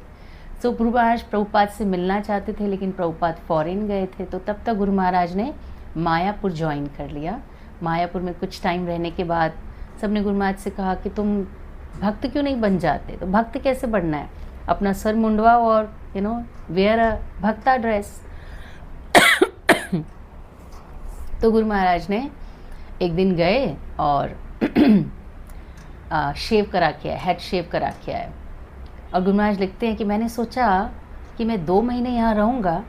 So Guru Maharaj Prabhupada से मिलना चाहते थे, लेकिन प्रभुपाद फॉरेन गए थे, तो तब तक गुरु महाराज ने मायापुर ज्वाइन कर लिया। मायापुर में कुछ टाइम रहने के बाद सबने गुरु महाराज से कहा कि तुम भक्त क्यों नहीं बन जाते? तो भक्त कैसे बनना है? अपना सर मुंडवाओ और वेयर अ भक्ता ड्रेस। तो गुरु महाराज ने एक दिन गए और शेव करा के आए, हेड शेव करा के आए। और गुरु महाराज लिखते हैं कि मैंने सोचा कि मैं 2 महीने यहाँ रहूँगा।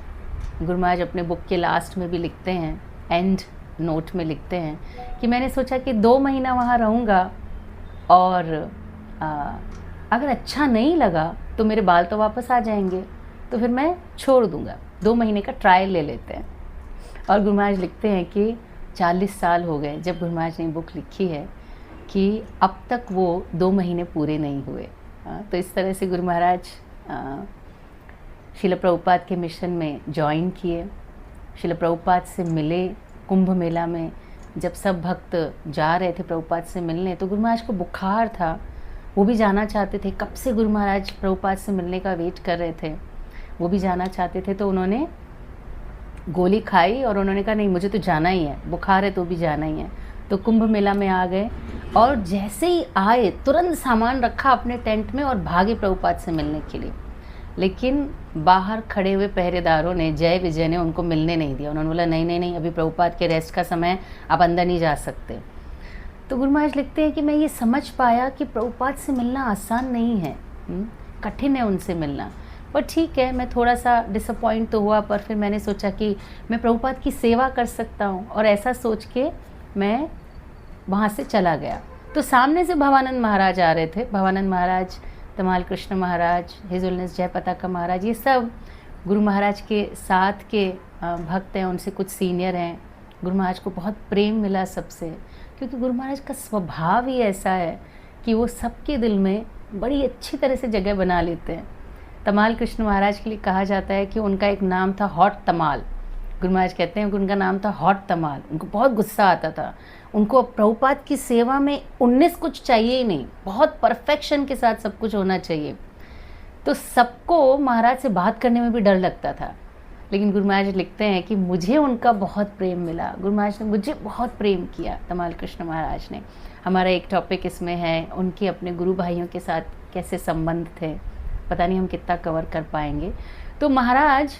गुरु महाराज अपने बुक के लास्ट में भी लिखते हैं, एंड नोट में लिखते हैं कि मैंने सोचा कि 2 महीना वहाँ रहूँगा और अगर अच्छा नहीं लगा तो मेरे बाल तो वापस आ जाएंगे, तो फिर मैं छोड़ दूँगा, 2 महीने का ट्रायल ले लेते हैं। और गुरु महाराज लिखते हैं कि 40 साल हो गए जब गुरु महाराज ने बुक लिखी है कि अब तक वो 2 महीने पूरे नहीं हुए। तो इस तरह से गुरु महाराज श्रील प्रभुपाद के मिशन में ज्वाइन किए। श्रील प्रभुपाद से मिले कुंभ मेला में। जब सब भक्त जा रहे थे प्रभुपाद से मिलने, तो गुरु महाराज को बुखार था, वो भी जाना चाहते थे। कब से गुरु महाराज प्रभुपाद से मिलने का वेट कर रहे थे, वो भी जाना चाहते थे। तो उन्होंने गोली खाई और उन्होंने कहा नहीं मुझे तो जाना ही है, बुखार है तो भी जाना ही है। तो कुंभ मेला में आ गए और जैसे ही आए तुरंत सामान रखा अपने टेंट में और भागे प्रभुपाद से मिलने के लिए। लेकिन बाहर खड़े हुए पहरेदारों ने, जय विजय ने उनको मिलने नहीं दिया। उन्होंने बोला नहीं नहीं नहीं, अभी प्रभुपाद के रेस्ट का समय, आप अंदर नहीं जा सकते। तो गुरु महाराज लिखते हैं कि मैं ये समझ पाया कि प्रभुपाद से मिलना आसान नहीं है, कठिन है उनसे मिलना। पर ठीक है, मैं थोड़ा सा डिसअपॉइंट तो हुआ, पर फिर मैंने सोचा कि मैं प्रभुपाद की सेवा कर सकता हूँ, और ऐसा सोच के मैं वहाँ से चला गया। तो सामने से भवानंद महाराज आ रहे थे। भवानंद महाराज, तमाल कृष्ण महाराज, हिज होलिनेस जय पताका महाराज, ये सब गुरु महाराज के साथ के भक्त हैं, उनसे कुछ सीनियर हैं। गुरु महाराज को बहुत प्रेम मिला सबसे, क्योंकि गुरु महाराज का स्वभाव ही ऐसा है कि वो सबके दिल में बड़ी अच्छी तरह से जगह बना लेते हैं। तमाल कृष्ण महाराज के लिए कहा जाता है कि उनका एक नाम था हॉट तमाल। गुरु महाराज कहते हैं कि उनका नाम था हॉट तमाल। उनको बहुत गुस्सा आता था। उनको प्रभुपाद की सेवा में 19 कुछ चाहिए ही नहीं, बहुत परफेक्शन के साथ सब कुछ होना चाहिए। तो सबको महाराज से बात करने में भी डर लगता था। लेकिन गुरु महाराज लिखते हैं कि मुझे उनका बहुत प्रेम मिला, गुरु महाराज ने मुझे बहुत प्रेम किया, तमाल कृष्ण महाराज ने। हमारा एक टॉपिक इसमें है उनके अपने गुरु भाइयों के साथ कैसे संबंध थे, पता नहीं हम कितना कवर कर पाएंगे। तो महाराज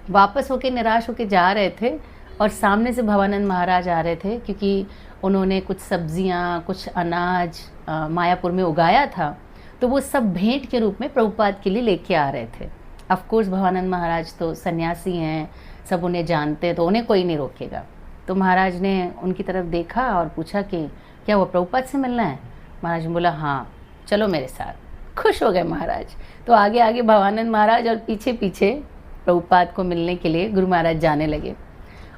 वापस होके निराश होके जा रहे थे और सामने से भवानंद महाराज आ रहे थे, क्योंकि उन्होंने कुछ सब्जियां, कुछ अनाज मायापुर में उगाया था, तो वो सब भेंट के रूप में प्रभुपाद के लिए लेके आ रहे थे। ऑफ कोर्स भवानंद महाराज तो सन्यासी हैं, सब उन्हें जानते हैं, तो उन्हें कोई नहीं रोकेगा। तो महाराज ने उनकी तरफ देखा और पूछा कि क्या वो प्रभुपाद से मिलना है? महाराज ने बोला हाँ चलो मेरे साथ। खुश हो गए महाराज। तो आगे आगे भवानंद महाराज और पीछे पीछे प्रभुपाद को मिलने के लिए गुरु महाराज जाने लगे।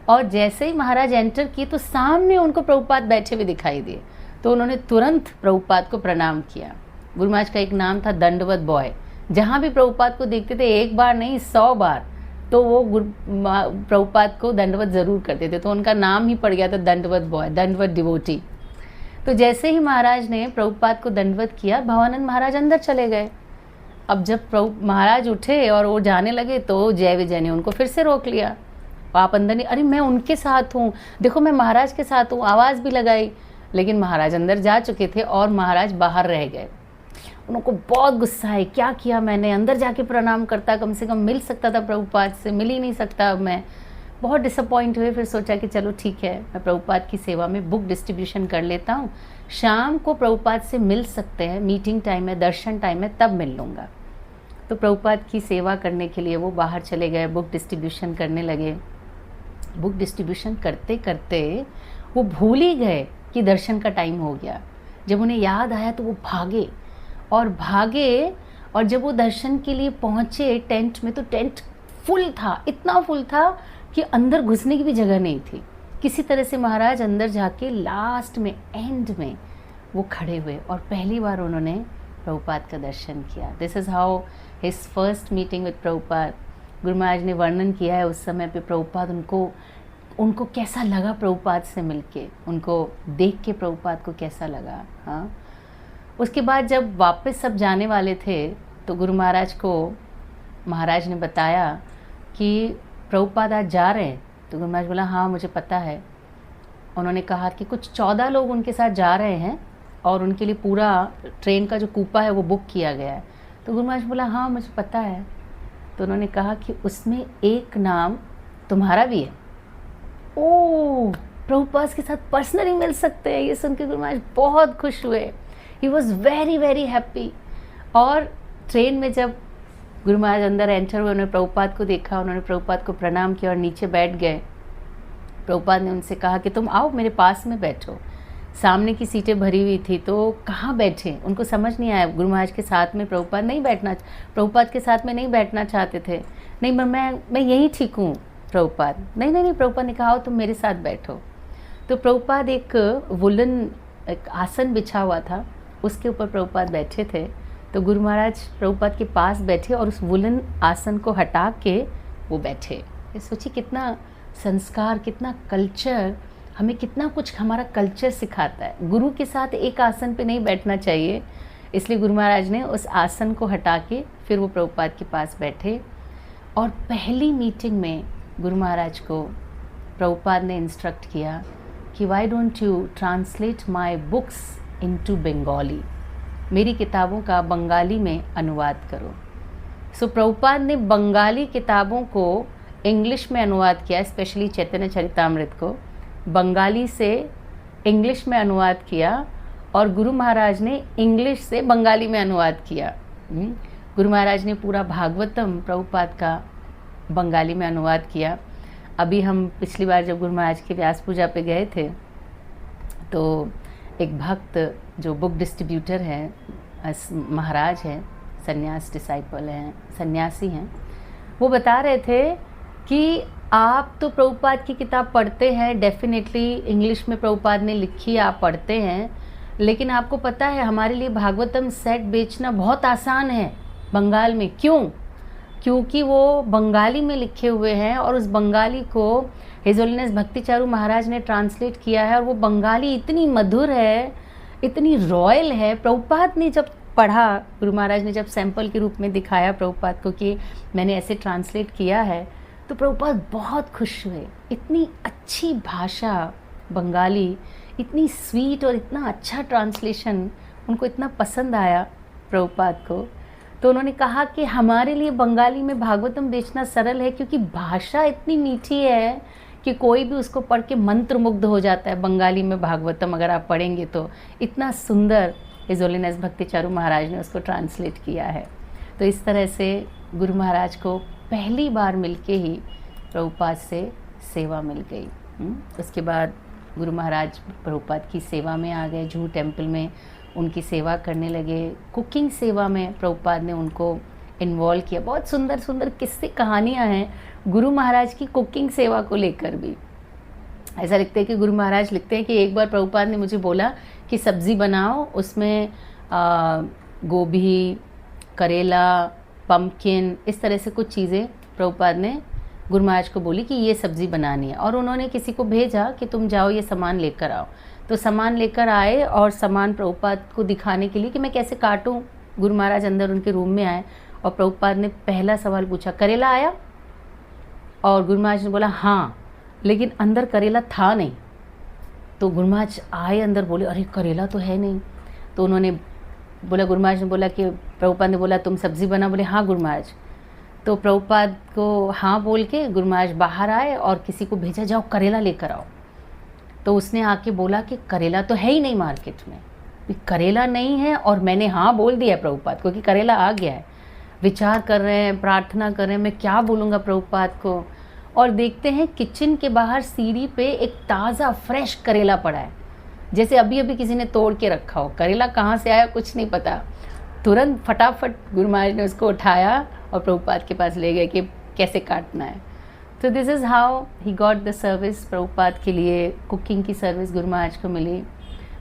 और जैसे ही महाराज एंटर किए तो सामने उनको प्रभुपाद बैठे हुए दिखाई दिए। तो उन्होंने तुरंत प्रभुपाद को प्रणाम किया। गुरु महाराज का एक नाम था दंडवत बॉय। जहाँ भी प्रभुपाद को देखते थे, एक बार नहीं 100 बार, तो वो प्रभुपाद को दंडवत ज़रूर करते थे। तो उनका नाम ही पड़ गया था दंडवत बॉय, दंडवत डिवोटी। तो जैसे ही महाराज ने प्रभुपाद को दंडवत किया, भवानंद महाराज अंदर चले गए। अब जब महाराज उठे और वो जाने लगे तो जय विजय ने उनको फिर से रोक लिया। आप अंदर नहीं, अरे मैं उनके साथ हूँ, देखो मैं महाराज के साथ हूँ, आवाज़ भी लगाई। लेकिन महाराज अंदर जा चुके थे और महाराज बाहर रह गए। उनको बहुत गुस्सा है, क्या किया मैंने, अंदर जाके प्रणाम करता, कम से कम मिल सकता था प्रभुपाद से, मिल ही नहीं सकता। अब मैं बहुत डिसअपॉइंट हुए। फिर सोचा कि चलो ठीक है, मैं प्रभुपाद की सेवा में बुक डिस्ट्रीब्यूशन कर लेता हूँ, शाम को प्रभुपाद से मिल सकते हैं, मीटिंग टाइम है, दर्शन टाइम है, तब मिल लूँगा। तो प्रभुपाद की सेवा करने के लिए वो बाहर चले गए, बुक डिस्ट्रीब्यूशन करने लगे। बुक डिस्ट्रीब्यूशन करते करते वो भूल ही गए कि दर्शन का टाइम हो गया। जब उन्हें याद आया तो वो भागे और जब वो दर्शन के लिए पहुँचे टेंट में, तो टेंट फुल था, इतना फुल था कि अंदर घुसने की भी जगह नहीं थी। किसी तरह से महाराज अंदर जाके लास्ट में, एंड में वो खड़े हुए और पहली बार उन्होंने प्रभुपाद का दर्शन किया। This is how his first meeting with Prabhupada. Guru Maharaj ने वर्णन किया है उस समय पे प्रभुपाद उनको कैसा लगा, प्रभुपाद से मिलके, उनको देख के प्रभुपाद को कैसा लगा। हाँ, उसके बाद जब वापस सब जाने वाले थे तो गुरु महाराज को महाराज ने बताया कि प्रभुपाद आज जा रहे हैं। तो गुरु महाराज बोला हाँ मुझे पता है। उन्होंने कहा कि कुछ 14 लोग उनके साथ जा रहे हैं और उनके लिए पूरा ट्रेन का जो कूपा है वो बुक किया गया है। तो गुरु महाराज बोला हाँ मुझे पता है। तो उन्होंने कहा कि उसमें एक नाम तुम्हारा भी है। ओह, प्रभुपाद के साथ पर्सनली मिल सकते हैं। ये सुन के गुरु महाराज बहुत खुश हुए। ही वॉज वेरी वेरी हैप्पी। और ट्रेन में जब गुरु महाराज अंदर एंटर हुए, उन्होंने प्रभुपाद को देखा, उन्होंने प्रभुपाद को प्रणाम किया और नीचे बैठ गए। प्रभुपाद ने उनसे कहा कि तुम आओ मेरे पास में बैठो। सामने की सीटें भरी हुई थी तो कहाँ बैठे, उनको समझ नहीं आया। गुरु महाराज के साथ में प्रभुपाद के साथ में नहीं बैठना चाहते थे। नहीं मैं यहीं ठीक हूँ प्रभुपाद। नहीं, प्रभुपाद ने कहा तुम मेरे साथ बैठो। तो प्रभुपाद एक वुलन एक आसन बिछा हुआ था, उसके ऊपर प्रभुपाद बैठे थे। तो गुरु महाराज प्रभुपाद के पास बैठे और उस वुलन आसन को हटा के वो बैठे। सोचिए कितना संस्कार, कितना कल्चर, हमें कितना कुछ हमारा कल्चर सिखाता है। गुरु के साथ एक आसन पे नहीं बैठना चाहिए, इसलिए गुरु महाराज ने उस आसन को हटा के फिर वो प्रभुपाद के पास बैठे। और पहली मीटिंग में गुरु महाराज को प्रभुपाद ने इंस्ट्रक्ट किया कि why don't you translate my books into Bengali, मेरी किताबों का बंगाली में अनुवाद करो। सो प्रभुपाद ने बंगाली किताबों को इंग्लिश में अनुवाद किया, स्पेशली चैतन्य चरितामृत को बंगाली से इंग्लिश में अनुवाद किया और गुरु महाराज ने इंग्लिश से बंगाली में अनुवाद किया। गुरु महाराज ने पूरा भागवतम प्रभुपाद का बंगाली में अनुवाद किया। अभी हम पिछली बार जब गुरु महाराज की व्यास पूजा पे गए थे तो एक भक्त जो बुक डिस्ट्रीब्यूटर हैं, महाराज हैं, सन्यास डिसाइपल हैं, सन्यासी हैं, वो बता रहे थे कि आप तो प्रभुपाद की किताब पढ़ते हैं, डेफिनेटली इंग्लिश में प्रभुपाद ने लिखी आप पढ़ते हैं, लेकिन आपको पता है हमारे लिए भागवतम सेट बेचना बहुत आसान है बंगाल में। क्यों? क्योंकि वो बंगाली में लिखे हुए हैं और उस बंगाली को हिज होलीनेस भक्तिचारू महाराज ने ट्रांसलेट किया है और वो बंगाली इतनी मधुर है, इतनी रॉयल है। प्रभुपाद ने जब पढ़ा, गुरु महाराज ने जब सैंपल के रूप में दिखाया प्रभुपाद को कि मैंने ऐसे ट्रांसलेट किया है, तो प्रभुपाद बहुत खुश हुए। इतनी अच्छी भाषा बंगाली, इतनी स्वीट और इतना अच्छा ट्रांसलेशन उनको इतना पसंद आया प्रभुपाद को। तो उन्होंने कहा कि हमारे लिए बंगाली में भागवतम बेचना सरल है क्योंकि भाषा इतनी मीठी है कि कोई भी उसको पढ़ के मंत्रमुग्ध हो जाता है। बंगाली में भागवतम अगर आप पढ़ेंगे तो इतना सुंदर हिज होलीनेस भक्तिचारू महाराज ने उसको ट्रांसलेट किया है। तो इस तरह से गुरु महाराज को पहली बार मिलके ही प्रभुपाद से सेवा मिल गई। उसके बाद गुरु महाराज प्रभुपाद की सेवा में आ गए, जूहू टेम्पल में उनकी सेवा करने लगे। कुकिंग सेवा में प्रभुपाद ने उनको इन्वॉल्व किया। बहुत सुंदर सुंदर किस्से कहानियाँ हैं गुरु महाराज की कुकिंग सेवा को लेकर भी। ऐसा लिखते हैं कि गुरु महाराज लिखते हैं कि एक बार प्रभुपाद ने मुझे बोला कि सब्ज़ी बनाओ, उसमें गोभी, करेला, पम्पकिन, इस तरह से कुछ चीज़ें प्रभुपाद ने गुरु महाराज को बोली कि ये सब्ज़ी बनानी है। और उन्होंने किसी को भेजा कि तुम जाओ ये सामान लेकर आओ। तो सामान लेकर आए और सामान प्रभुपाद को दिखाने के लिए कि मैं कैसे काटूं। गुरु महाराज अंदर उनके रूम में आए और प्रभुपाद ने पहला सवाल पूछा, करेला आया? और गुरु महाराज ने बोला हाँ, लेकिन अंदर करेला था नहीं। तो गुरु महाराज आए अंदर, बोले अरे करेला तो है नहीं। तो उन्होंने बोला, गुरु महाराज ने बोला कि प्रभुपाद ने बोला तुम सब्ज़ी बना? बोले हाँ गुरु महाराज। तो प्रभुपाद को हाँ बोल के गुरु महाराज बाहर आए और किसी को भेजा, जाओ करेला लेकर आओ। तो उसने आके बोला कि करेला तो है ही नहीं मार्केट में, करेला नहीं है और मैंने हाँ बोल दिया प्रभुपाद को कि करेला आ गया है। विचार कर रहे हैं, प्रार्थना कर रहे हैं, मैं क्या बोलूँगा प्रभुपाद को। और देखते हैं किचन के बाहर सीढ़ी पे एक ताज़ा फ्रेश करेला पड़ा है, जैसे अभी अभी किसी ने तोड़ के रखा हो। करेला कहाँ से आया कुछ नहीं पता। तुरंत फटाफट गुरु महाराज ने उसको उठाया और प्रभुपाद के पास ले गए कि कैसे काटना है। तो this is how he got the service. Prabhupada के लिए कुकिंग की सर्विस गुरु महाराज को मिली।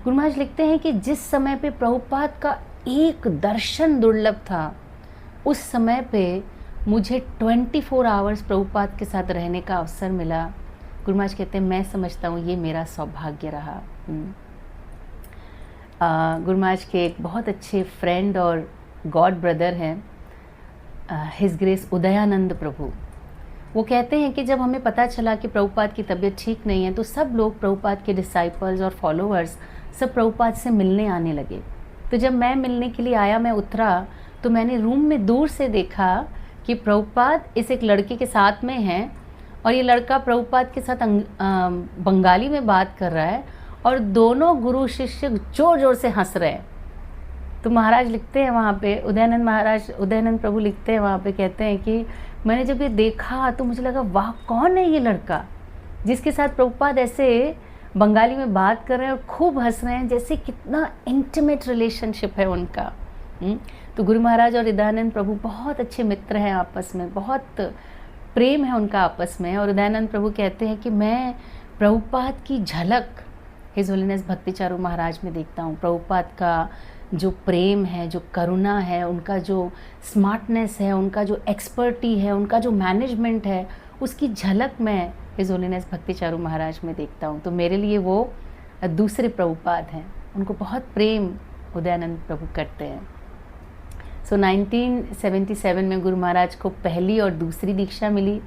गुरु महाराज लिखते हैं कि जिस समय पे प्रभुपाद का एक दर्शन दुर्लभ था, उस समय पे मुझे 24 आवर्स प्रभुपाद के साथ रहने का अवसर मिला। गुरु महाराज कहते हैं मैं समझता हूँ ये मेरा सौभाग्य रहा। गुरु महाराज के एक बहुत अच्छे फ्रेंड और गॉड ब्रदर हैं, हिज ग्रेस उदयानंद प्रभु। वो कहते हैं कि जब हमें पता चला कि प्रभुपाद की तबीयत ठीक नहीं है तो सब लोग, प्रभुपाद के डिसाइपल्स और फॉलोअर्स, सब प्रभुपाद से मिलने आने लगे। तो जब मैं मिलने के लिए आया, मैं उतरा तो मैंने रूम में दूर से देखा कि प्रभुपाद इस एक लड़के के साथ में हैं और ये लड़का प्रभुपाद के साथ बंगाली में बात कर रहा है और दोनों गुरु शिष्य जोर जोर से हंस रहे हैं। तो महाराज लिखते हैं वहाँ पे, उदयानंद प्रभु लिखते हैं वहाँ पे, कहते हैं कि मैंने जब ये देखा तो मुझे लगा वाह कौन है ये लड़का जिसके साथ प्रभुपाद ऐसे बंगाली में बात कर रहे हैं और खूब हंस रहे हैं, जैसे कितना इंटीमेट रिलेशनशिप है उनका। तो गुरु महाराज और उदयानंद प्रभु बहुत अच्छे मित्र हैं आपस में, बहुत प्रेम है उनका आपस में। और उदयानंद प्रभु कहते हैं कि मैं प्रभुपाद की झलक हिज होलीनेस भक्तिचारू महाराज में देखता हूँ। प्रभुपाद का जो प्रेम है, जो करुणा है, उनका जो स्मार्टनेस है, उनका जो एक्सपर्टी है, उनका जो मैनेजमेंट है, उसकी झलक मैं हिज होलीनेस भक्तिचारू महाराज में देखता हूँ। तो मेरे लिए वो दूसरे प्रभुपाद हैं, उनको बहुत प्रेम उदयानंद प्रभु करते हैं। सो 1977 में गुरु महाराज को पहली और दूसरी दीक्षा मिली।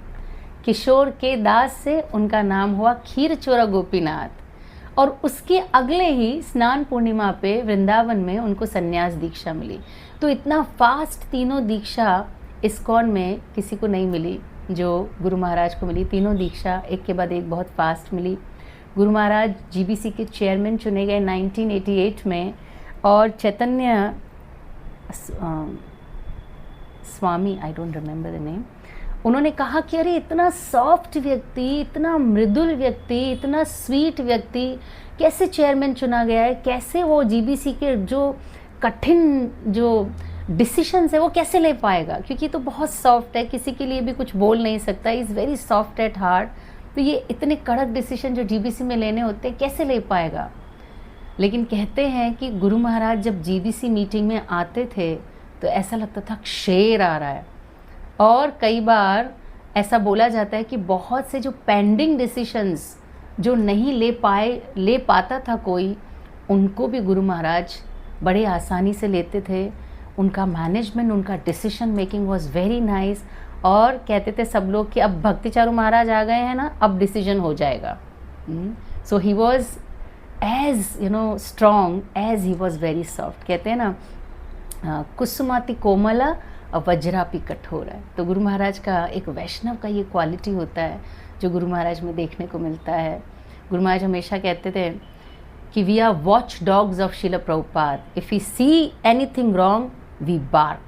किशोर के दास से उनका नाम हुआ खीर चोरा गोपीनाथ। और उसके अगले ही स्नान पूर्णिमा पे वृंदावन में उनको संन्यास दीक्षा मिली। तो इतना फास्ट तीनों दीक्षा इस्कॉन में किसी को नहीं मिली जो गुरु महाराज को मिली। तीनों दीक्षा एक के बाद एक बहुत फास्ट मिली। गुरु महाराज जीबीसी के चेयरमैन चुने गए 1988 में, और Chaitanya Swami, I don't remember the name, उन्होंने कहा कि अरे इतना सॉफ्ट व्यक्ति, इतना मृदुल व्यक्ति, इतना स्वीट व्यक्ति कैसे चेयरमैन चुना गया है, कैसे वो जीबीसी के जो कठिन जो डिसीशंस है वो कैसे ले पाएगा, क्योंकि तो बहुत सॉफ्ट है, किसी के लिए भी कुछ बोल नहीं सकता, is very soft at heart. तो ये इतने कड़क डिसीजन जो जीबीसी में लेने होते हैं कैसे ले पाएगा। लेकिन कहते हैं कि गुरु महाराज जब जीबीसी मीटिंग में आते थे तो ऐसा लगता था शेर आ रहा है। और कई बार ऐसा बोला जाता है कि बहुत से जो पेंडिंग डिसीशंस जो नहीं ले पाता था कोई, उनको भी गुरु महाराज बड़े आसानी से लेते थे। उनका मैनेजमेंट, उनका decision making was very nice. और कहते थे सब लोग कि अब भक्ति चारू महाराज आ गए हैं ना, अब डिसीजन हो जाएगा। So he was as strong as he was very soft. कहते हैं ना कुसुमाति कोमला और वज्रापि कठोर है। तो गुरु महाराज का एक वैष्णव का ये क्वालिटी होता है जो गुरु महाराज में देखने को मिलता है। गुरु महाराज हमेशा कहते थे कि we are watch dogs of Shrila Prabhupada, if we see anything wrong we bark.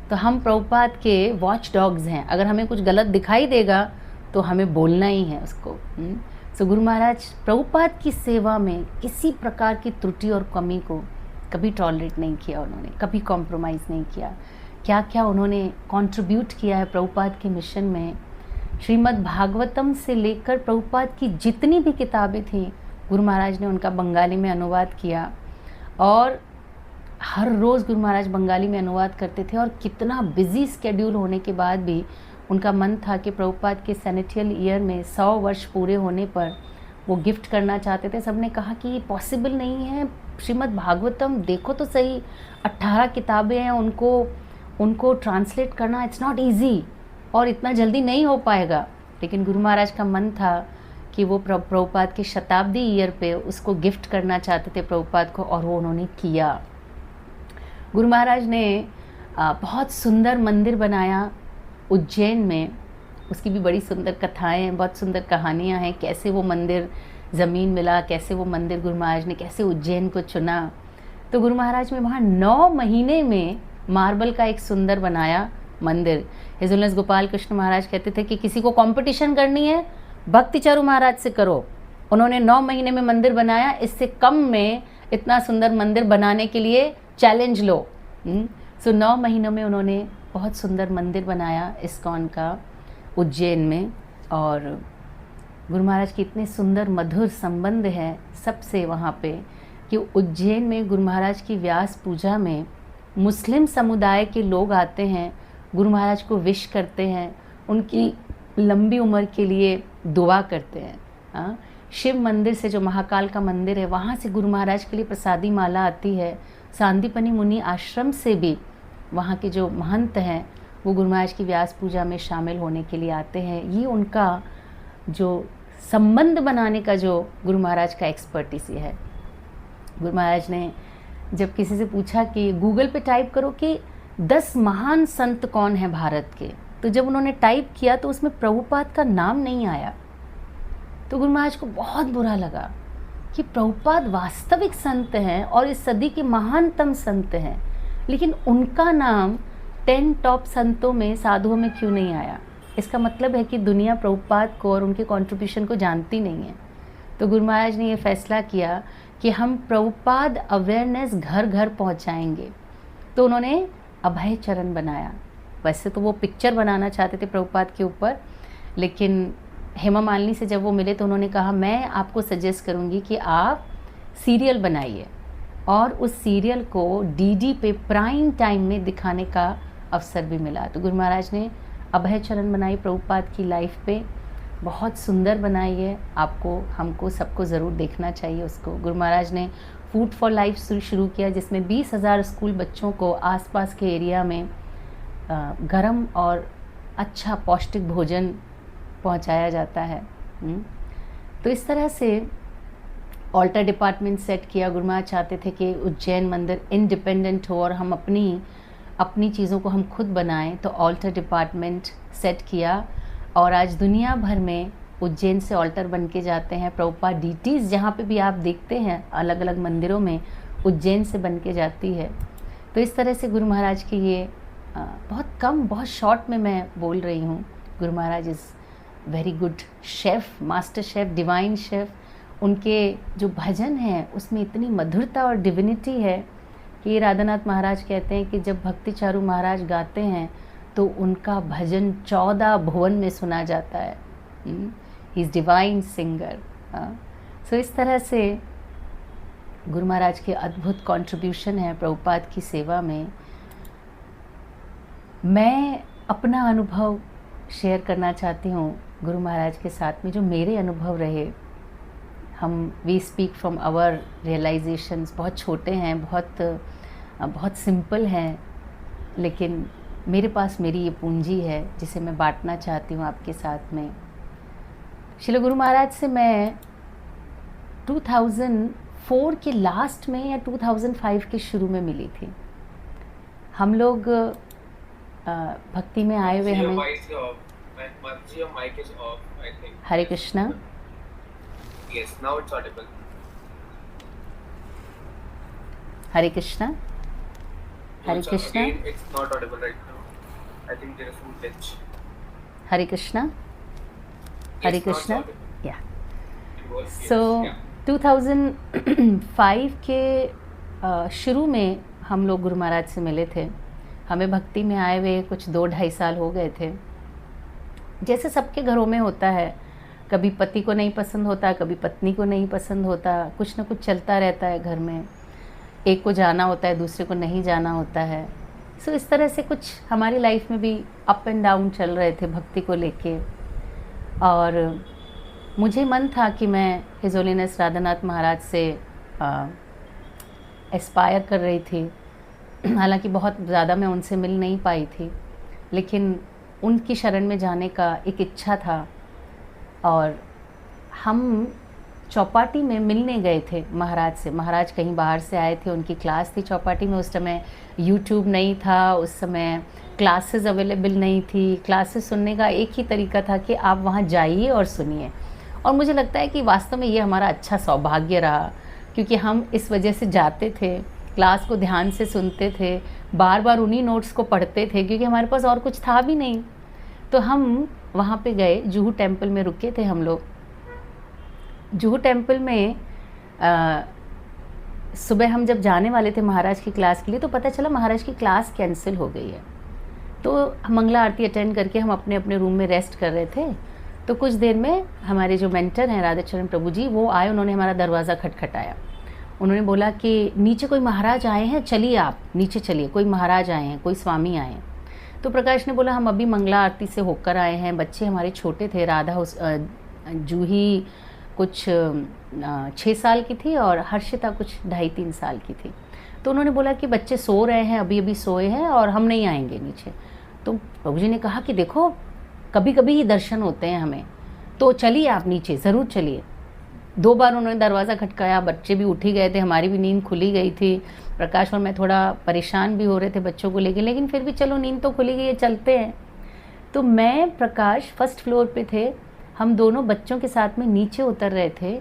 तो हम प्रभुपाद के वॉच डॉग्स हैं, अगर हमें कुछ गलत दिखाई देगा तो हमें बोलना ही है उसको। सो गुरु महाराज प्रभुपाद की सेवा में किसी प्रकार की त्रुटि और कमी को कभी टॉलरेट नहीं किया उन्होंने, कभी कॉम्प्रोमाइज़ नहीं किया। क्या क्या उन्होंने कंट्रीब्यूट किया है प्रभुपाद के मिशन में। श्रीमद् भागवतम से लेकर प्रभुपाद की जितनी भी किताबें थीं गुरु महाराज ने उनका बंगाली में अनुवाद किया, और हर रोज़ गुरु महाराज बंगाली में अनुवाद करते थे। और कितना बिजी स्केड्यूल होने के बाद भी उनका मन था कि प्रभुपाद के सेनेटियल ईयर में 100 वर्ष पूरे होने पर वो गिफ्ट करना चाहते थे। सबने कहा कि ये पॉसिबल नहीं है, श्रीमद् भागवतम देखो तो सही, 18 किताबें हैं, उनको ट्रांसलेट करना इट्स नॉट ईजी और इतना जल्दी नहीं हो पाएगा। लेकिन गुरु महाराज का मन था कि वो प्रभुपाद के शताब्दी ईयर पे उसको गिफ्ट करना चाहते थे प्रभुपाद को, और वो उन्होंने किया। गुरु महाराज ने बहुत सुंदर मंदिर बनाया उज्जैन में। उसकी भी बड़ी सुंदर कथाएं हैं, बहुत सुंदर कहानियां हैं, कैसे वो मंदिर ज़मीन मिला, कैसे वो मंदिर गुरु महाराज ने कैसे उज्जैन को चुना। तो गुरु महाराज ने वहाँ 9 महीने में मार्बल का एक सुंदर बनाया मंदिर। हिज ऑनरेस गोपाल कृष्ण महाराज कहते थे कि किसी को कंपटीशन करनी है भक्ति चारू महाराज से करो। उन्होंने 9 महीने में मंदिर बनाया, इससे कम में इतना सुंदर मंदिर बनाने के लिए चैलेंज लो। सो 9 महीनों में उन्होंने बहुत सुंदर मंदिर बनाया इस्कॉन का उज्जैन में। और गुरु महाराज की इतने सुंदर मधुर संबंध है सबसे वहाँ पे कि उज्जैन में गुरु महाराज की व्यास पूजा में मुस्लिम समुदाय के लोग आते हैं, गुरु महाराज को विश करते हैं, उनकी लंबी उम्र के लिए दुआ करते हैं। शिव मंदिर से, जो महाकाल का मंदिर है, वहाँ से गुरु महाराज के लिए प्रसादी माला आती है। सांदीपनी मुनि आश्रम से भी वहाँ के जो महंत हैं वो गुरु महाराज की व्यास पूजा में शामिल होने के लिए आते हैं। ये उनका जो संबंध बनाने का जो गुरु महाराज का एक्सपर्टीज है। गुरु महाराज ने जब किसी से पूछा कि गूगल पे टाइप करो कि 10 महान संत कौन है भारत के, तो जब उन्होंने टाइप किया तो उसमें प्रभुपाद का नाम नहीं आया। तो गुरु महाराज को बहुत बुरा लगा कि प्रभुपाद वास्तविक संत हैं और इस सदी के महानतम संत हैं, लेकिन उनका नाम 10 टॉप संतों में, साधुओं में क्यों नहीं आया। इसका मतलब है कि दुनिया प्रभुपाद को और उनके कंट्रीब्यूशन को जानती नहीं है। तो गुरु महाराज ने ये फैसला किया कि हम प्रभुपाद अवेयरनेस घर घर पहुंचाएंगे। तो उन्होंने अभय चरण बनाया। वैसे तो वो पिक्चर बनाना चाहते थे प्रभुपाद के ऊपर, लेकिन हेमा मालिनी से जब वो मिले तो उन्होंने कहा मैं आपको सजेस्ट करूँगी कि आप सीरियल बनाइए, और उस सीरियल को डीडी पे प्राइम टाइम में दिखाने का अवसर भी मिला। तो गुरु महाराज ने अभय चरण बनाई प्रभुपाद की लाइफ पे, बहुत सुंदर बनाई है। आपको, हमको, सबको ज़रूर देखना चाहिए उसको। गुरु महाराज ने फूड फॉर लाइफ शुरू किया, जिसमें 20,000 स्कूल बच्चों को आसपास के एरिया में गरम और अच्छा पौष्टिक भोजन पहुंचाया जाता है। तो इस तरह से ऑल्टर डिपार्टमेंट सेट किया। गुरु महाराज चाहते थे कि उज्जैन मंदिर इंडिपेंडेंट हो और हम अपनी चीज़ों को हम खुद बनाएं, तो ऑल्टर डिपार्टमेंट सेट किया और आज दुनिया भर में उज्जैन से ऑल्टर बन के जाते हैं। प्रभुपाद डीटीज़ जहाँ पे भी आप देखते हैं अलग अलग मंदिरों में उज्जैन से बन के जाती है। तो इस तरह से गुरु महाराज की ये बहुत शॉर्ट में मैं बोल रही हूँ। Guru Maharaj is very good chef, master chef, divine chef. उनके जो भजन हैं उसमें इतनी मधुरता और डिविनिटी है कि राधानाथ महाराज कहते हैं कि जब भक्ति चारू महाराज गाते हैं तो उनका भजन 14 भुवन में सुना जाता है। He is divine singer. So इस तरह से गुरु महाराज के अद्भुत कंट्रीब्यूशन है प्रभुपाद की सेवा में। मैं अपना अनुभव शेयर करना चाहती हूँ गुरु महाराज के साथ में, जो मेरे अनुभव रहे। We speak from our realizations. बहुत छोटे हैं, बहुत सिंपल हैं, लेकिन मेरे पास मेरी ये पूंजी है जिसे मैं बांटना चाहती हूँ आपके साथ में। श्रील गुरु महाराज से मैं 2004 के लास्ट में या 2005 के शुरू में मिली थी। हम लोग भक्ति में आए हुए हमें। हरे Krishna. Yes, now it's audible. Hare Krishna. Hare Krishna. Again, it's not audible right now. I think there is some glitch. Hare Krishna. Hare Yes, now it's Krishna. audible. या It was, yes, so yeah. 2005 के शुरू में हम लोग गुरु महाराज से मिले थे। हमें भक्ति में आए हुए कुछ 2-2.5 साल हो गए थे। जैसे सबके घरों में होता है, कभी पति को नहीं पसंद होता, कभी पत्नी को नहीं पसंद होता, कुछ ना कुछ चलता रहता है घर में। एक को जाना होता है, दूसरे को नहीं जाना होता है। सो इस तरह से कुछ हमारी लाइफ में भी अप एंड डाउन चल रहे थे भक्ति को लेके। और मुझे मन था कि मैं हिज होलीनेस राधानाथ महाराज से एस्पायर कर रही थी। हालांकि बहुत ज़्यादा मैं उनसे मिल नहीं पाई थी, लेकिन उनकी शरण में जाने का एक इच्छा था। और हम चौपाटी में मिलने गए थे महाराज से। महाराज कहीं बाहर से आए थे, उनकी क्लास थी चौपाटी में। उस समय यूट्यूब नहीं था, उस समय क्लासेस अवेलेबल नहीं थी। क्लासेस सुनने का एक ही तरीका था कि आप वहाँ जाइए और सुनिए। और मुझे लगता है कि वास्तव में ये हमारा अच्छा सौभाग्य रहा, क्योंकि हम इस वजह से जाते थे, क्लास को ध्यान से सुनते थे, बार बार उन्हीं नोट्स को पढ़ते थे, क्योंकि हमारे पास और कुछ था भी नहीं। तो हम वहाँ पे गए, जुहू टेम्पल में रुके थे हम लोग। जुहू टेम्पल में सुबह हम जब जाने वाले थे महाराज की क्लास के लिए, तो पता चला महाराज की क्लास कैंसिल हो गई है। तो मंगला आरती अटेंड करके हम अपने अपने रूम में रेस्ट कर रहे थे। तो कुछ देर में हमारे जो मेंटर हैं राधाचरण प्रभु जी, वो आए। उन्होंने हमारा दरवाज़ा खटखटाया। उन्होंने बोला कि नीचे कोई महाराज आए हैं, चलिए आप नीचे चलिए, कोई महाराज आए हैं, कोई स्वामी आए हैं। तो प्रकाश ने बोला हम अभी मंगला आरती से होकर आए हैं। बच्चे हमारे छोटे थे। राधा जूही कुछ 6 साल की थी और हर्षिता कुछ 2.5-3 साल की थी। तो उन्होंने बोला कि बच्चे सो रहे हैं, अभी अभी सोए हैं और हम नहीं आएंगे नीचे। तो प्रभु जी ने कहा कि देखो कभी कभी ही दर्शन होते हैं हमें, तो चलिए आप नीचे, ज़रूर चलिए। 2 बार उन्होंने दरवाज़ा खटकाया। बच्चे भी उठ ही गए थे, हमारी भी नींद खुली गई थी। प्रकाश और मैं थोड़ा परेशान भी हो रहे थे बच्चों को लेके, लेकिन फिर भी चलो नींद तो खुली गई है, चलते हैं। तो मैं प्रकाश फर्स्ट फ्लोर पे थे, हम दोनों बच्चों के साथ में नीचे उतर रहे थे।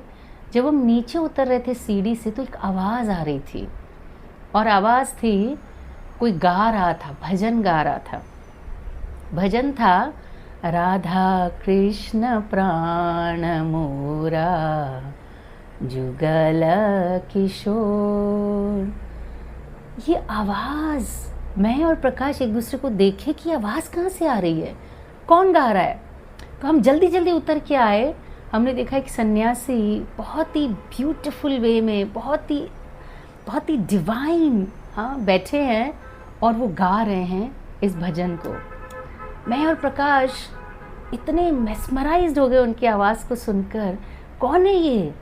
जब हम नीचे उतर रहे थे सीढ़ी से, तो एक आवाज़ आ रही थी, और आवाज़ थी कोई गा रहा था, भजन गा रहा था। भजन था राधा कृष्ण प्राण मोरा जुगल किशोर। ये आवाज़, मैं और प्रकाश एक दूसरे को देखे कि आवाज़ कहाँ से आ रही है, कौन गा रहा है। तो हम जल्दी जल्दी उतर के आए। हमने देखा एक सन्यासी बहुत ही ब्यूटीफुल वे में, बहुत ही डिवाइन बैठे हैं और वो गा रहे हैं इस भजन को। मैं और प्रकाश इतने मेस्मराइज्ड हो गए उनकी आवाज़ को सुनकर। कौन है ये,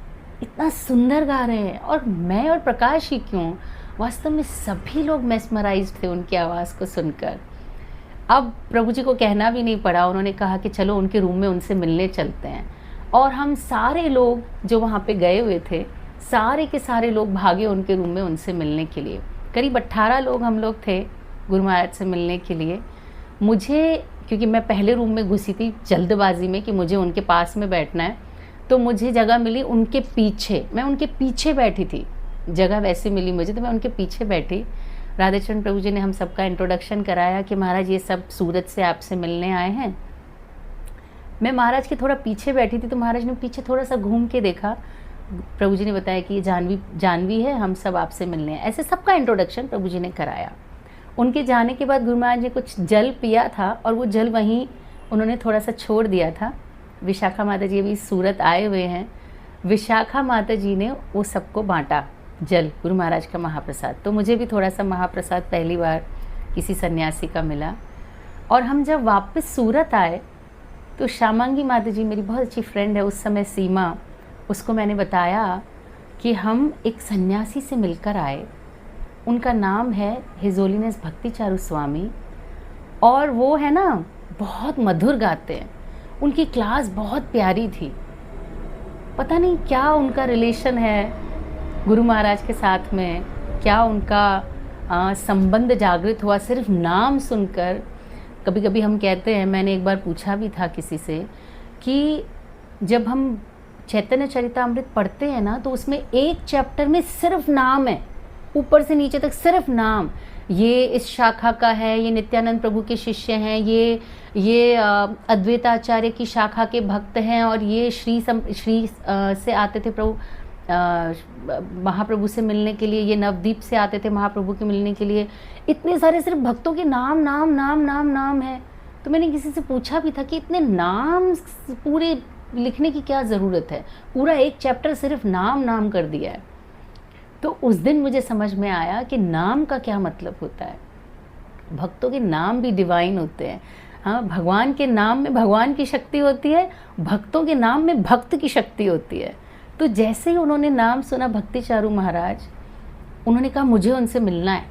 इतना सुंदर गा रहे हैं। और मैं और प्रकाश ही क्यों, वास्तव में सभी लोग मेस्मराइज्ड थे उनकी आवाज़ को सुनकर। अब प्रभु जी को कहना भी नहीं पड़ा, उन्होंने कहा कि चलो उनके रूम में उनसे मिलने चलते हैं। और हम सारे लोग जो वहाँ पे गए हुए थे, सारे के सारे लोग भागे उनके रूम में उनसे मिलने के लिए। करीब 18 लोग हम लोग थे गुरु महाराज से मिलने के लिए। मुझे, क्योंकि मैं पहले रूम में घुसी थी जल्दबाजी में कि मुझे उनके पास में बैठना है, तो मुझे जगह मिली उनके पीछे, मैं उनके पीछे बैठी थी, जगह वैसे मिली मुझे तो मैं उनके पीछे बैठी। राधेचरण प्रभु जी ने हम सबका इंट्रोडक्शन कराया कि महाराज ये सब सूरत से आपसे मिलने आए हैं। मैं महाराज के थोड़ा पीछे बैठी थी, तो महाराज ने पीछे थोड़ा सा घूम के देखा, प्रभु जी ने बताया कि ये जानवी है, हम सब आपसे मिलने हैं। ऐसे सबका इंट्रोडक्शन प्रभु जी ने कराया। उनके जाने के बाद गुरु महाराज ने कुछ जल पिया था और वो जल वहीं उन्होंने थोड़ा सा छोड़ दिया था। विशाखा माता जी अभी सूरत आए हुए हैं, विशाखा माता जी ने वो सबको बांटा जल, गुरु महाराज का महाप्रसाद। तो मुझे भी थोड़ा सा महाप्रसाद पहली बार किसी सन्यासी का मिला। और हम जब वापस सूरत आए तो श्यामांगी माता जी, मेरी बहुत अच्छी फ्रेंड है उस समय, सीमा, उसको मैंने बताया कि हम एक सन्यासी से मिलकर आए, उनका नाम है हिज होलीनेस भक्ति चारू स्वामी, और वो है ना बहुत मधुर गाते हैं, उनकी क्लास बहुत प्यारी थी। पता नहीं क्या उनका रिलेशन है गुरु महाराज के साथ में, क्या उनका संबंध जागृत हुआ सिर्फ नाम सुनकर। कभी कभी हम कहते हैं, मैंने एक बार पूछा भी था किसी से कि जब हम चैतन्य चरितामृत पढ़ते हैं ना, तो उसमें एक चैप्टर में सिर्फ नाम है, ऊपर से नीचे तक सिर्फ नाम। ये इस शाखा का है, ये नित्यानंद प्रभु के शिष्य हैं, ये अद्वैताचार्य की शाखा के भक्त हैं, और ये श्री से आते थे प्रभु महाप्रभु से मिलने के लिए, ये नवदीप से आते थे महाप्रभु के मिलने के लिए। इतने सारे सिर्फ भक्तों के नाम नाम नाम नाम नाम है। तो मैंने किसी से पूछा भी था कि इतने नाम पूरे लिखने की क्या ज़रूरत है, पूरा एक चैप्टर सिर्फ नाम नाम कर दिया है। तो उस दिन मुझे समझ में आया कि नाम का क्या मतलब होता है। भक्तों के नाम भी डिवाइन होते हैं। हाँ, भगवान के नाम में भगवान की शक्ति होती है, भक्तों के नाम में भक्त की शक्ति होती है। तो जैसे ही उन्होंने नाम सुना भक्ति चारू महाराज, उन्होंने कहा मुझे उनसे मिलना है।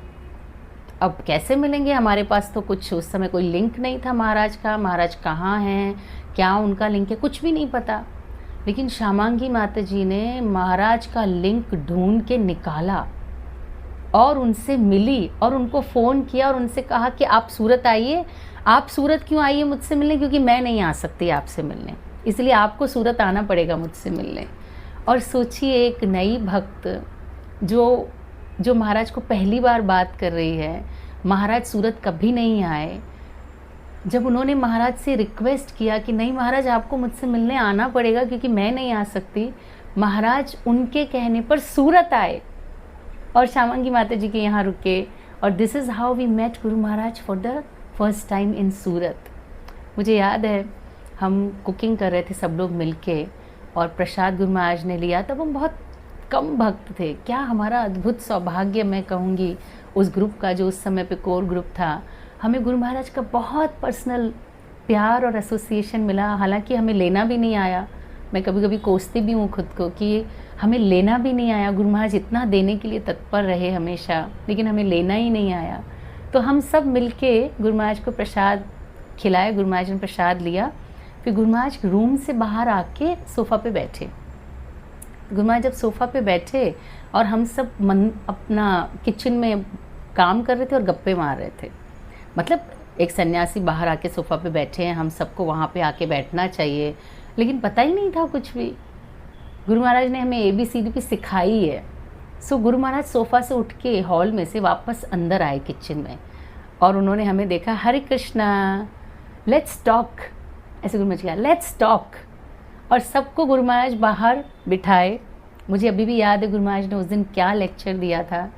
अब कैसे मिलेंगे, हमारे पास तो कुछ उस समय कोई लिंक नहीं था महाराज का, महाराज कहाँ हैं, क्या उनका लिंक है, कुछ भी नहीं पता। लेकिन श्यामांगी माता जी ने महाराज का लिंक ढूंढ के निकाला और उनसे मिली और उनको फ़ोन किया और उनसे कहा कि आप सूरत आइए। आप सूरत क्यों आइए मुझसे मिलने, क्योंकि मैं नहीं आ सकती आपसे मिलने, इसलिए आपको सूरत आना पड़ेगा मुझसे मिलने। और सोचिए, एक नई भक्त जो महाराज को पहली बार बात कर रही है, महाराज सूरत कभी नहीं आए। जब उन्होंने महाराज से रिक्वेस्ट किया कि नहीं महाराज आपको मुझसे मिलने आना पड़ेगा क्योंकि मैं नहीं आ सकती, महाराज उनके कहने पर सूरत आए और श्यामांगी माता जी के यहाँ रुके। और this is how we met Guru Maharaj for the first time in Surat. मुझे याद है हम कुकिंग कर रहे थे सब लोग मिलके और प्रसाद गुरु महाराज ने लिया। तब हम बहुत कम भक्त थे। क्या हमारा अद्भुत सौभाग्य, मैं कहूँगी, उस ग्रुप का जो उस समय पे कोर ग्रुप था। हमें गुरु महाराज का बहुत पर्सनल प्यार और एसोसिएशन मिला। हालांकि हमें लेना भी नहीं आया, मैं कभी कभी कोसती भी हूँ खुद को कि हमें लेना भी नहीं आया। गुरु महाराज इतना देने के लिए तत्पर रहे हमेशा, लेकिन हमें लेना ही नहीं आया। तो हम सब मिलके गुरु महाराज को प्रसाद खिलाए, गुरु महाराज ने प्रसाद लिया। फिर गुरु महाराज रूम से बाहर आके सोफ़ा पे बैठे। गुरु महाराज जब सोफ़ा पे बैठे और हम सब अपना किचन में काम कर रहे थे और गप्पे मार रहे थे। मतलब एक सन्यासी बाहर आके सोफ़ा पे बैठे हैं, हम सबको वहाँ पे आके बैठना चाहिए, लेकिन पता ही नहीं था कुछ भी। गुरु महाराज ने हमें ABCD सिखाई है। सो गुरु महाराज सोफ़ा से उठ के हॉल में से वापस अंदर आए किचन में और उन्होंने हमें देखा, हरे कृष्णा, लेट्स टॉक, ऐसे गुरु महाराज कहा लेट्स टॉक, और सबको गुरु महाराज बाहर बिठाए। मुझे अभी भी याद है गुरु महाराज ने उस दिन क्या लेक्चर दिया था।